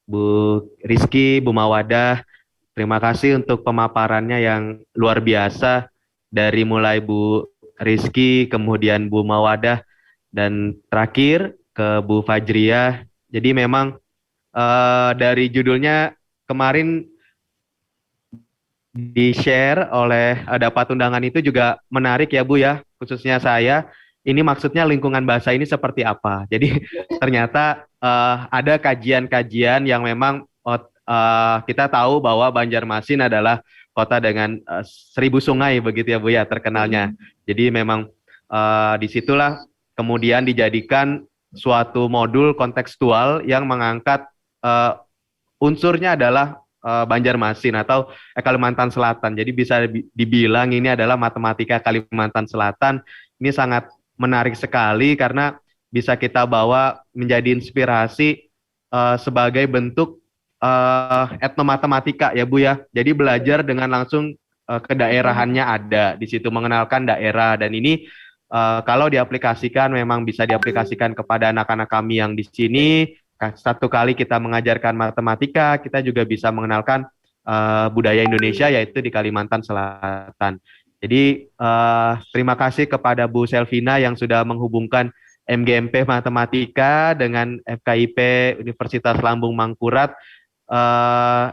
Bu Rizky, Bu Mawadah. Terima kasih untuk pemaparannya yang luar biasa, dari mulai Bu Rizky, kemudian Bu Mawadah, dan terakhir ke Bu Fajria. Jadi memang dari judulnya kemarin di-share oleh dapat undangan itu juga menarik ya Bu ya, khususnya saya. Ini maksudnya lingkungan bahasa ini seperti apa. Jadi ternyata ada kajian-kajian yang memang kita tahu bahwa Banjarmasin adalah kota dengan 1000 sungai begitu ya Bu ya, terkenalnya. Jadi memang disitulah kemudian dijadikan suatu modul kontekstual yang mengangkat unsurnya adalah Banjarmasin atau Kalimantan Selatan. Jadi bisa dibilang ini adalah matematika Kalimantan Selatan. Ini sangat menarik sekali karena bisa kita bawa menjadi inspirasi sebagai bentuk etnomatematika ya Bu ya. Jadi belajar dengan langsung kedaerahannya ada di situ, mengenalkan daerah, dan ini kalau diaplikasikan memang bisa diaplikasikan kepada anak-anak kami yang di sini. Satu kali kita mengajarkan matematika, kita juga bisa mengenalkan budaya Indonesia yaitu di Kalimantan Selatan. Jadi terima kasih kepada Bu Selvina yang sudah menghubungkan MGMP Matematika dengan FKIP Universitas Lambung Mangkurat.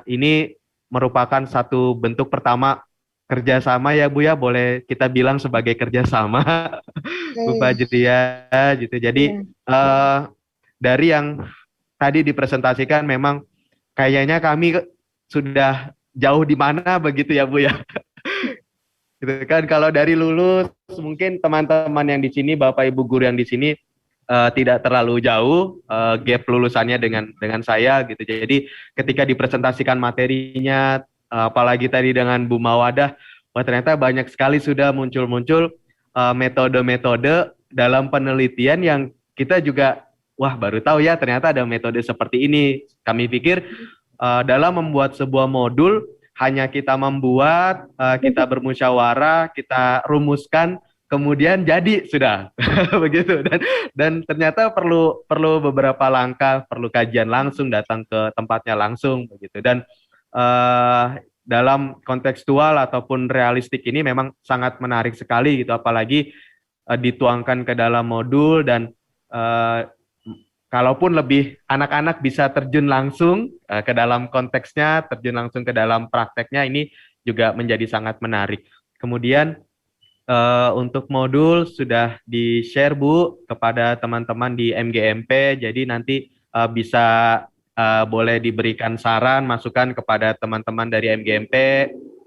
Ini merupakan satu bentuk pertama kerjasama ya Bu ya, boleh kita bilang sebagai kerjasama Bu Fajria gitu. Jadi dari yang tadi dipresentasikan memang kayaknya kami sudah jauh di mana begitu ya Bu ya. Gitu kan, kalau dari lulus mungkin teman-teman yang di sini, Bapak Ibu guru yang di sini tidak terlalu jauh gap lulusannya dengan saya gitu. Jadi ketika dipresentasikan materinya, apalagi tadi dengan Bu Mawadah, wah ternyata banyak sekali sudah muncul metode-metode dalam penelitian yang kita juga wah baru tahu ya ternyata ada metode seperti ini. Kami pikir dalam membuat sebuah modul hanya kita membuat, kita bermusyawarah, kita rumuskan, kemudian jadi sudah begitu. Dan ternyata perlu beberapa langkah, perlu kajian langsung, datang ke tempatnya langsung begitu. Dan dalam kontekstual ataupun realistik ini memang sangat menarik sekali gitu, apalagi dituangkan ke dalam modul dan kalaupun lebih anak-anak bisa terjun langsung ke dalam konteksnya, terjun langsung ke dalam prakteknya, ini juga menjadi sangat menarik. Kemudian untuk modul sudah di-share Bu kepada teman-teman di MGMP, jadi nanti bisa boleh diberikan saran, masukan kepada teman-teman dari MGMP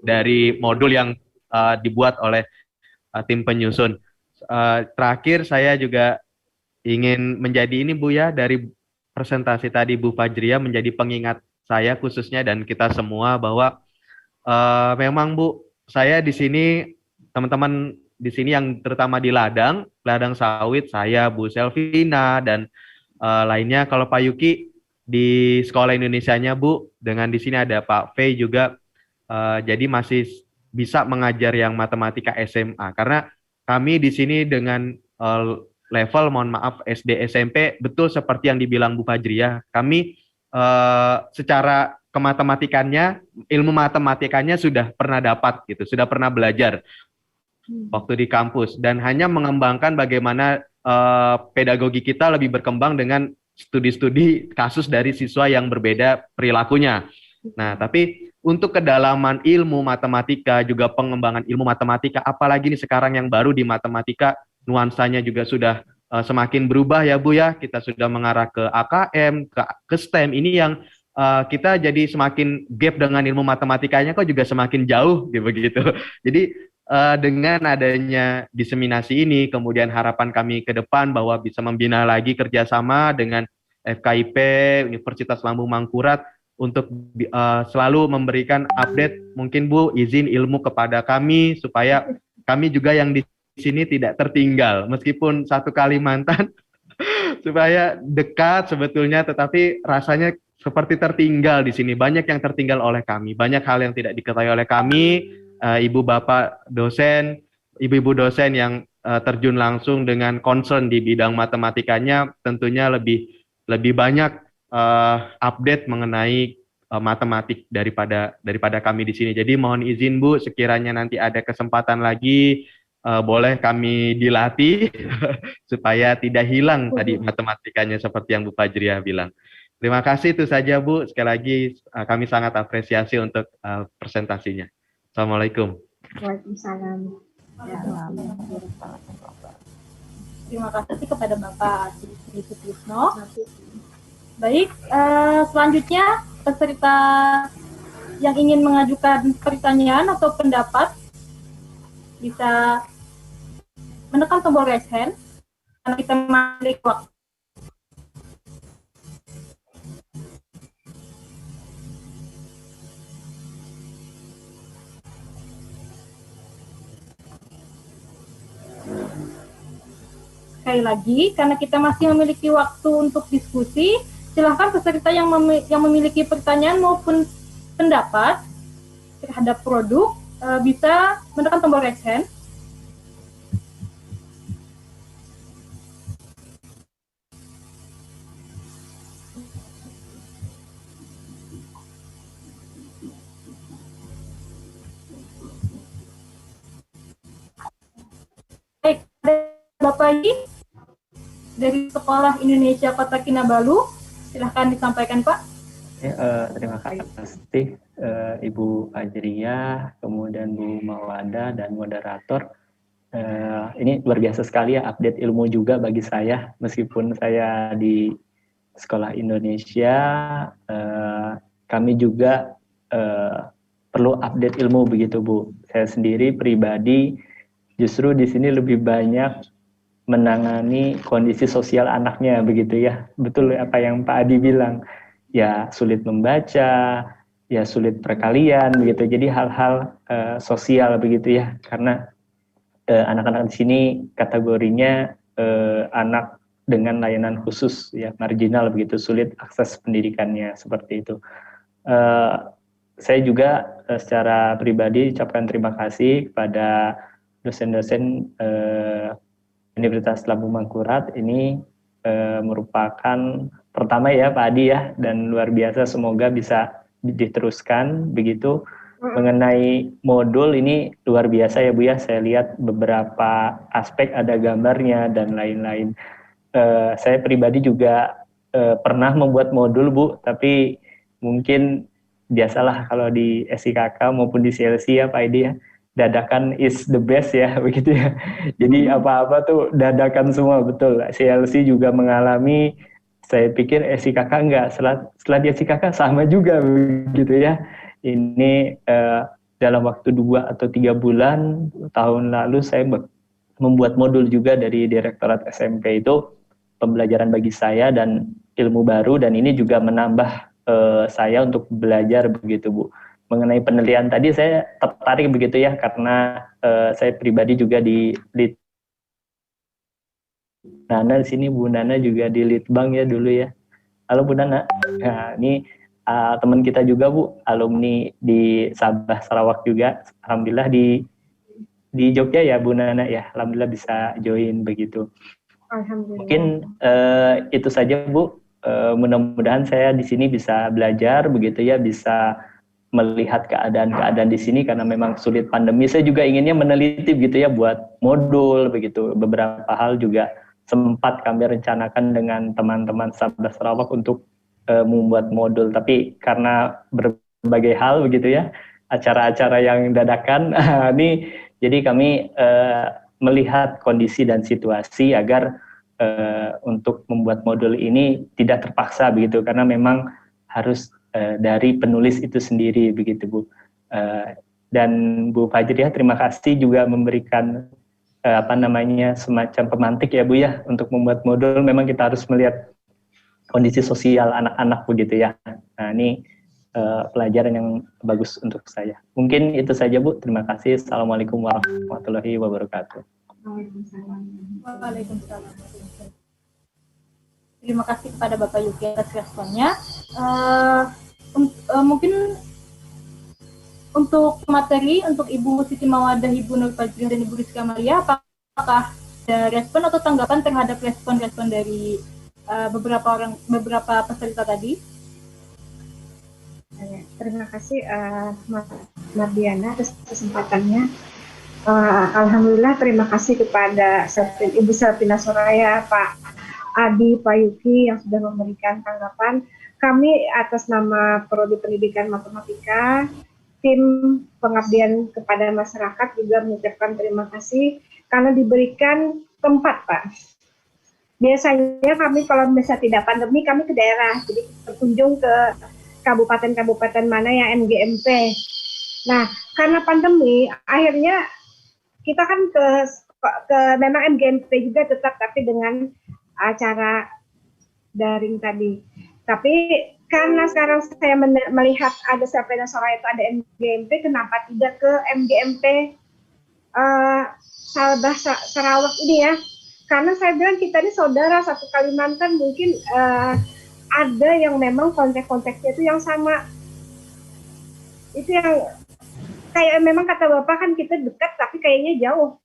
dari modul yang dibuat oleh tim penyusun. Terakhir saya juga ingin menjadi ini Bu ya, dari presentasi tadi Bu Fajria menjadi pengingat saya khususnya dan kita semua bahwa memang Bu, saya di sini, teman-teman di sini yang terutama di ladang sawit, saya Bu Selvina dan lainnya, kalau Pak Yuki di Sekolah Indonesianya Bu, dengan di sini ada Pak Fei juga, jadi masih bisa mengajar yang matematika SMA karena kami di sini dengan level, mohon maaf, SD, SMP, betul seperti yang dibilang Bu Fajria, kami secara kematematikannya, ilmu matematikanya sudah pernah dapat gitu, sudah pernah belajar waktu di kampus, dan hanya mengembangkan bagaimana pedagogi kita lebih berkembang dengan studi-studi kasus dari siswa yang berbeda perilakunya. Nah, tapi untuk kedalaman ilmu matematika, juga pengembangan ilmu matematika, apalagi nih sekarang yang baru di matematika, nuansanya juga sudah semakin berubah ya Bu ya. Kita sudah mengarah ke AKM, ke STEM. Ini yang kita jadi semakin gap dengan ilmu matematikanya kok juga semakin jauh gitu begitu. Jadi dengan adanya diseminasi ini, kemudian harapan kami ke depan bahwa bisa membina lagi kerjasama dengan FKIP Universitas Lambung Mangkurat untuk selalu memberikan update, mungkin Bu izin ilmu kepada kami supaya kami juga yang di sini tidak tertinggal, meskipun satu Kalimantan supaya dekat sebetulnya, tetapi rasanya seperti tertinggal di sini. Banyak yang tertinggal oleh kami, banyak hal yang tidak diketahui oleh kami. Ibu bapak dosen, ibu-ibu dosen yang terjun langsung dengan concern di bidang matematikanya tentunya lebih banyak update mengenai matematik daripada kami di sini. Jadi mohon izin Bu, sekiranya nanti ada kesempatan lagi boleh kami dilatih supaya tidak hilang tadi matematikanya seperti yang Bu Fajria bilang. Terima kasih, itu saja Bu. Sekali lagi kami sangat apresiasi untuk presentasinya. Assalamualaikum. Waalaikumsalam. Terima kasih kepada Bapak Aditri Sutrisno. Baik, selanjutnya peserta yang ingin mengajukan pertanyaan atau pendapat bisa menekan tombol raise hand karena kita memiliki waktu. Sekali lagi, karena kita masih memiliki waktu untuk diskusi, silahkan peserta yang memiliki pertanyaan maupun pendapat terhadap produk bisa menekan tombol raise hand. Baik, Bapak I dari Sekolah Indonesia Kota Kinabalu, silahkan disampaikan Pak. Terima kasih Ibu Fajriyah, kemudian Bu Mawada dan moderator. Ini luar biasa sekali ya, update ilmu juga bagi saya, meskipun saya di Sekolah Indonesia, kami juga perlu update ilmu begitu Bu. Saya sendiri pribadi justru di sini lebih banyak menangani kondisi sosial anaknya begitu ya. Betul apa yang Pak Adi bilang, ya sulit membaca, ya sulit perkalian begitu. Jadi hal-hal sosial begitu ya, karena anak-anak di sini kategorinya anak dengan layanan khusus ya, marginal begitu, sulit akses pendidikannya seperti itu. Saya juga secara pribadi ucapkan terima kasih kepada dosen-dosen Universitas Lampung Mangkurat. Ini merupakan pertama ya Pak Adi ya, dan luar biasa, semoga bisa diteruskan begitu. Mengenai modul ini luar biasa ya Bu ya, saya lihat beberapa aspek, ada gambarnya dan lain-lain. Saya pribadi juga pernah membuat modul Bu, tapi mungkin biasalah kalau di SIKK maupun di CLC ya Pak Adi ya, dadakan is the best ya begitu ya. Jadi apa-apa tuh dadakan semua, betul. CLC juga mengalami, saya pikir SIKK enggak, setelah di SIKK sama juga begitu ya. Ini dalam waktu 2 atau 3 bulan tahun lalu saya membuat modul juga dari Direktorat SMP, itu pembelajaran bagi saya dan ilmu baru, dan ini juga menambah saya untuk belajar begitu Bu. Mengenai penelitian tadi saya tertarik begitu ya, karena saya pribadi juga di Nana di sini, Bu Nana juga di Litbang ya dulu ya. Halo Bu Nana. Nah, ini teman kita juga Bu, alumni di Sabah Sarawak juga. Alhamdulillah di Jogja ya Bu Nana ya. Alhamdulillah bisa join begitu. Alhamdulillah. Mungkin itu saja Bu. Mudah-mudahan saya di sini bisa belajar begitu ya, bisa melihat keadaan-keadaan di sini, karena memang sulit pandemi. Saya juga inginnya meneliti begitu ya, buat modul begitu. Beberapa hal juga sempat kami rencanakan dengan teman-teman Sabah Sarawak untuk membuat modul, tapi karena berbagai hal begitu ya, acara-acara yang dadakan, ini jadi kami melihat kondisi dan situasi agar untuk membuat modul ini tidak terpaksa begitu, karena memang harus dari penulis itu sendiri begitu Bu. Dan Bu Fajriyah terima kasih juga memberikan semacam pemantik ya Bu ya, untuk membuat modul. Memang kita harus melihat kondisi sosial anak-anak begitu ya. Nah ini pelajaran yang bagus untuk saya. Mungkin itu saja Bu, terima kasih. Assalamualaikum warahmatullahi wabarakatuh. Waalaikumsalam. Terima kasih kepada Bapak Yuki atas responnya. Mungkin untuk materi, untuk Ibu Siti Mawadah, Ibu Nur Fajriyah, dan Ibu Rizky Amalia, apakah ada respon atau tanggapan terhadap respon-respon dari beberapa peserta tadi? Terima kasih Mbak Diana atas kesempatannya. Alhamdulillah, terima kasih kepada Ibu Selfina Soraya, Pak Adi, Pak Yuki yang sudah memberikan tanggapan. Kami atas nama Prodi Pendidikan Matematika, tim pengabdian kepada masyarakat juga mengucapkan terima kasih karena diberikan tempat, Pak. Biasanya kami kalau misalnya tidak pandemi, kami ke daerah, jadi berkunjung ke kabupaten-kabupaten mana yang MGMP. Nah, karena pandemi, akhirnya kita kan memang MGMP juga tetap, tapi dengan acara daring tadi. Tapi karena sekarang saya melihat ada Selfina Soraya itu ada MGMP, kenapa tidak ke MGMP Sabah Sarawak ini ya? Karena saya bilang kita ini saudara satu Kalimantan, mungkin ada yang memang konteks-konteksnya itu yang sama. Itu yang kayak memang kata Bapak kan kita dekat tapi kayaknya jauh.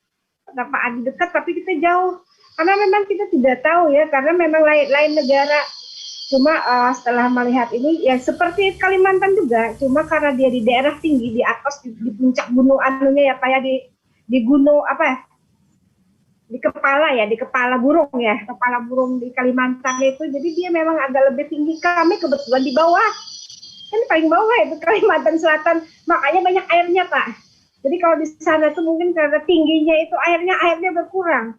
Kata Pak Adi dekat tapi kita jauh. Karena memang kita tidak tahu ya, karena memang lain negara. Cuma setelah melihat ini ya seperti Kalimantan juga, cuma karena dia di daerah tinggi, di atas di puncak gunung anunya ya kayak di gunung apa ya? Di kepala burung ya, kepala burung di Kalimantan itu, jadi dia memang agak lebih tinggi. Kami kebetulan di bawah, kan paling bawah itu Kalimantan Selatan, makanya banyak airnya Pak. Jadi kalau di sana itu mungkin karena tingginya itu airnya berkurang.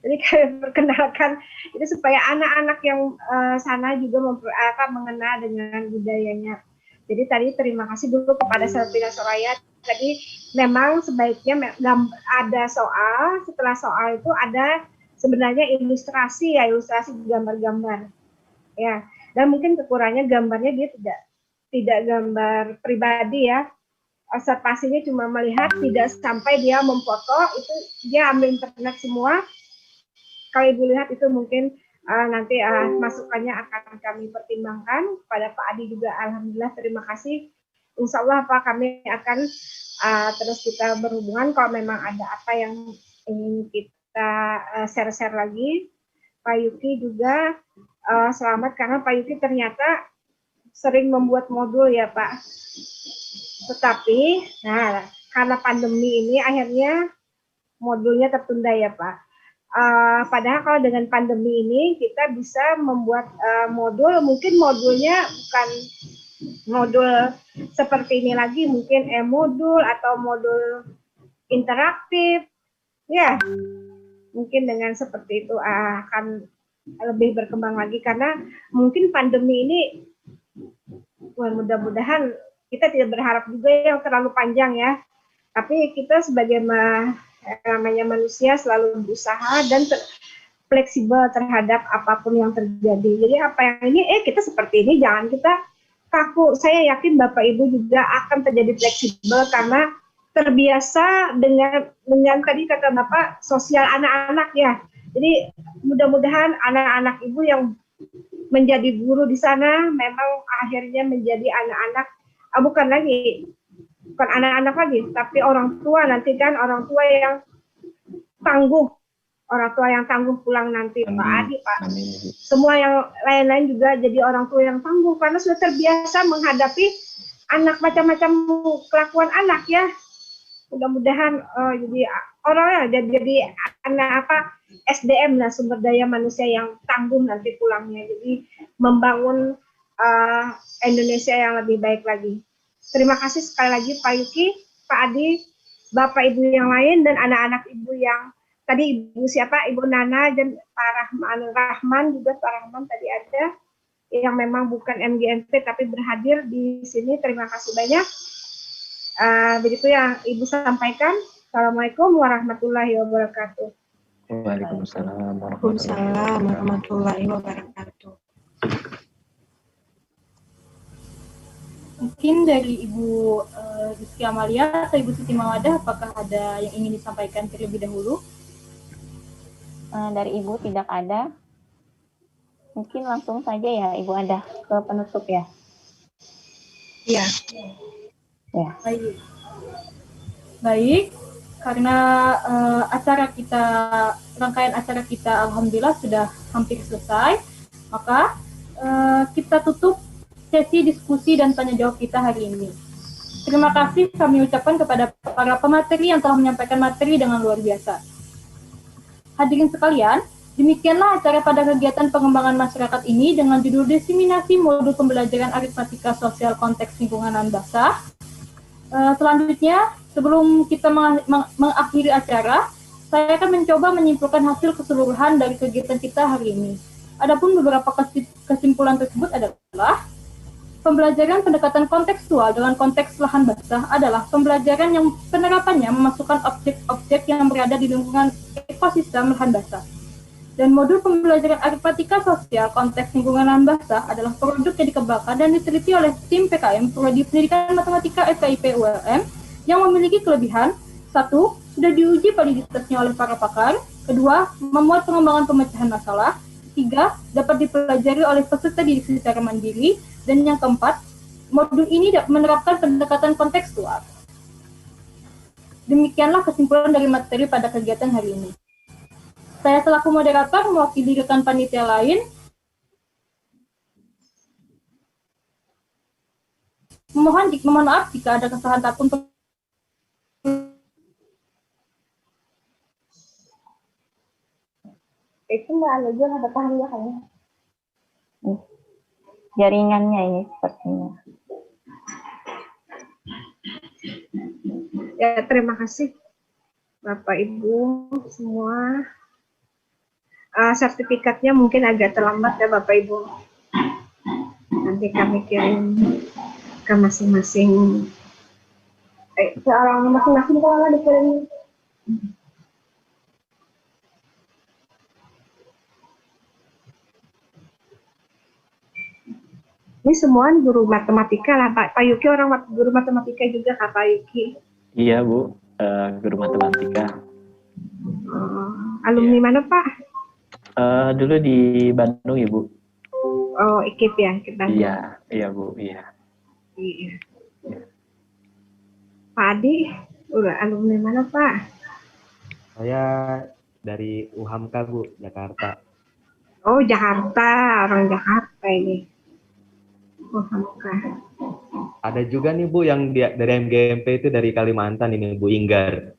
Jadi kami perkenalkan, jadi supaya anak-anak yang sana juga mengenal dengan budayanya. Jadi tadi terima kasih dulu kepada Sabrina Soraya. Jadi memang sebaiknya ada soal, setelah soal itu ada sebenarnya ilustrasi gambar-gambar. Ya, dan mungkin kekurangannya gambarnya dia tidak gambar pribadi ya. Observasinya cuma melihat, tidak sampai dia memfoto, itu dia ambil internet semua. Kalau Ibu lihat itu mungkin nanti masukannya akan kami pertimbangkan. Pada Pak Adi juga alhamdulillah terima kasih. Insya Allah Pak, kami akan terus kita berhubungan kalau memang ada apa yang ingin kita share-share lagi. Pak Yuki juga selamat karena Pak Yuki ternyata sering membuat modul ya Pak. Tetapi karena pandemi ini akhirnya modulnya tertunda ya Pak. Padahal kalau dengan pandemi ini kita bisa membuat modul, mungkin modulnya bukan modul seperti ini lagi, mungkin modul atau modul interaktif, ya mungkin dengan seperti itu akan lebih berkembang lagi karena mungkin pandemi ini mudah-mudahan kita tidak berharap juga yang terlalu panjang ya, tapi kita sebagai namanya manusia selalu berusaha dan fleksibel terhadap apapun yang terjadi. Jadi apa yang ini, kita seperti ini, jangan kita kaku. Saya yakin Bapak Ibu juga akan terjadi fleksibel karena terbiasa dengan tadi kata Bapak sosial anak-anak ya. Jadi mudah-mudahan anak-anak Ibu yang menjadi guru di sana memang akhirnya menjadi anak-anak, bukan anak-anak lagi, tapi orang tua nanti kan, orang tua yang tangguh pulang nanti. Amin. Pak Adi, Pak. Amin. Semua yang lain-lain juga jadi orang tua yang tangguh karena sudah terbiasa menghadapi anak macam-macam kelakuan anak ya. Mudah-mudahan jadi orangnya jadi anak SDM lah, sumber daya manusia yang tangguh nanti pulangnya. Jadi membangun Indonesia yang lebih baik lagi. Terima kasih sekali lagi Pak Yuki, Pak Adi, Bapak Ibu yang lain, dan anak-anak Ibu yang tadi Ibu siapa, Ibu Nana dan Pak Rahman juga, Pak Rahman tadi ada, yang memang bukan MGMP tapi berhadir di sini. Terima kasih banyak. Begitu yang Ibu sampaikan. Assalamualaikum warahmatullahi wabarakatuh. Waalaikumsalam warahmatullahi wabarakatuh. Mungkin dari Ibu Rizky Amalia atau Ibu Siti Mawadah, apakah ada yang ingin disampaikan terlebih dahulu? Dari Ibu tidak ada. Mungkin langsung saja ya Ibu Ada ke penutup ya. Iya. Ya. Baik. Karena rangkaian acara kita alhamdulillah sudah hampir selesai, maka kita tutup sesi diskusi dan tanya jawab kita hari ini. Terima kasih kami ucapkan kepada para pemateri yang telah menyampaikan materi dengan luar biasa. Hadirin sekalian, demikianlah acara pada kegiatan pengembangan masyarakat ini dengan judul Diseminasi Modul Pembelajaran Aritmatika Sosial Konteks Lingkungan dan Basah. Selanjutnya, sebelum kita mengakhiri acara, saya akan mencoba menyimpulkan hasil keseluruhan dari kegiatan kita hari ini. Adapun beberapa kesimpulan tersebut adalah pembelajaran pendekatan kontekstual dengan konteks lahan basah adalah pembelajaran yang penerapannya memasukkan objek-objek yang berada di lingkungan ekosistem lahan basah. Dan modul pembelajaran aritmatika sosial konteks lingkungan lahan basah adalah produk yang dikembangkan dan diteliti oleh tim PKM Prodi Pendidikan Matematika FKIP ULM yang memiliki kelebihan: 1. Sudah diuji validitasnya oleh para pakar. Kedua, memuat pengembangan pemecahan masalah. Ketiga, dapat dipelajari oleh peserta didik secara mandiri. Dan yang keempat, modul ini menerapkan pendekatan kontekstual. Demikianlah kesimpulan dari materi pada kegiatan hari ini. Saya selaku moderator mewakili rekan panitia lain mohon maaf jika ada kesalahan apapun. Itu Mbak Alojo ada paham ya kayaknya. Jaringannya ini sepertinya. Ya, terima kasih Bapak Ibu semua. Sertifikatnya mungkin agak terlambat ya Bapak Ibu. Nanti kami kirim ke masing-masing. Ke orang masing-masing kalau dikirim. Ini semua guru matematika lah Pak. Pak Yuki orang guru matematika juga Kak Pak Yuki. Iya Bu, guru matematika. Alumni mana Pak? Dulu di Bandung Ibu. Oh, IKIP ya, IKIP Bandung. Iya Bu, iya. Iya. Pak Adi, udah alumni mana Pak? Saya dari UHAMKA Bu, Jakarta. Oh, Jakarta, orang Jakarta ini. UHAMKA. Ada juga nih Bu yang dari MGMP itu dari Kalimantan ini Bu Inggar.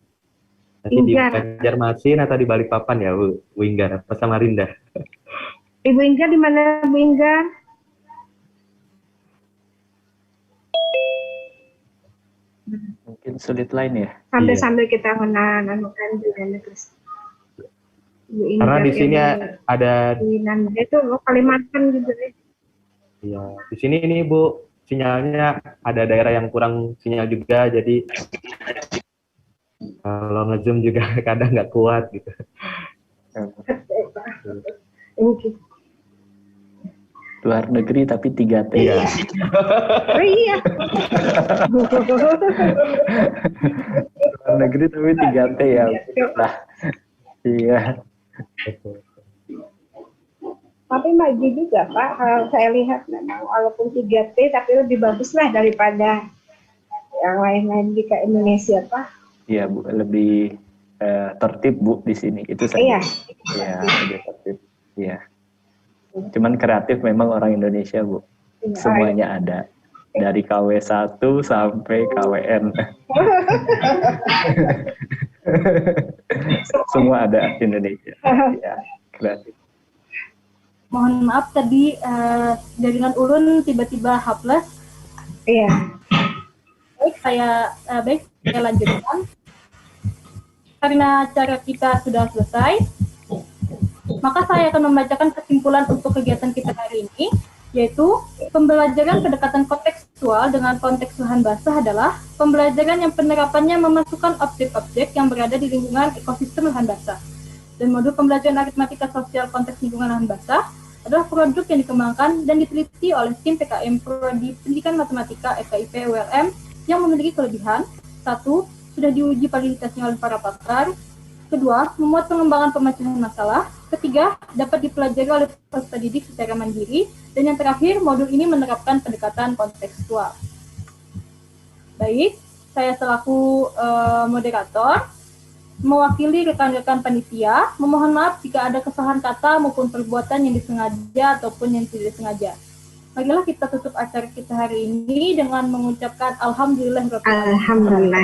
Tapi di Banjarmasin atau di Balikpapan ya Bu Inggar, apa Samarinda? Ibu Inggar di mana Bu Inggar? Mungkin sulit lain ya. Sambil kita menanukan juga terus. Karena di sini ada di Nanda itu Kalimantan gitu deh. Iya, di sini ini Bu sinyalnya ada daerah yang kurang sinyal juga, jadi kalau nge-zoom juga kadang nggak kuat gitu. Luar negeri tapi 3T. Iya. Oh iya. Luar negeri tapi 3T ya. Nah, iya. Tapi maju juga Pak, kalau saya lihat memang walaupun 3T tapi lebih bagus lah daripada yang lain-lain di Indonesia Pak. Iya Bu, lebih tertib Bu di sini itu saja. Iya. Iya, lebih tertib. Iya. Cuman kreatif memang orang Indonesia Bu. Iya. Semuanya ada. Dari KW1 sampai KWN. Semua ada di Indonesia. Iya, kreatif. Mohon maaf tadi jaringan ulun tiba-tiba haples. Iya. Baik, saya lanjutkan. Karena acara kita sudah selesai, maka saya akan membacakan kesimpulan untuk kegiatan kita hari ini, yaitu pembelajaran pendekatan kontekstual dengan konteks lahan basah adalah pembelajaran yang penerapannya memasukkan objek-objek yang berada di lingkungan ekosistem lahan basah. Dan modul pembelajaran aritmatika sosial konteks lingkungan lahan basah adalah produk yang dikembangkan dan diteliti oleh tim PKM Prodi Pendidikan Matematika FKIP ULM yang memiliki kelebihan: 1. Sudah diuji validitasnya oleh para pakar. 2. Memuat pengembangan pemecahan masalah. 3. Dapat dipelajari oleh peserta didik secara mandiri. Dan yang terakhir, modul ini menerapkan pendekatan kontekstual. Baik, saya selaku moderator mewakili rekan-rekan panitia, memohon maaf jika ada kesalahan kata maupun perbuatan yang disengaja ataupun yang tidak disengaja. Marilah kita tutup acara kita hari ini dengan mengucapkan Alhamdulillah. Alhamdulillah.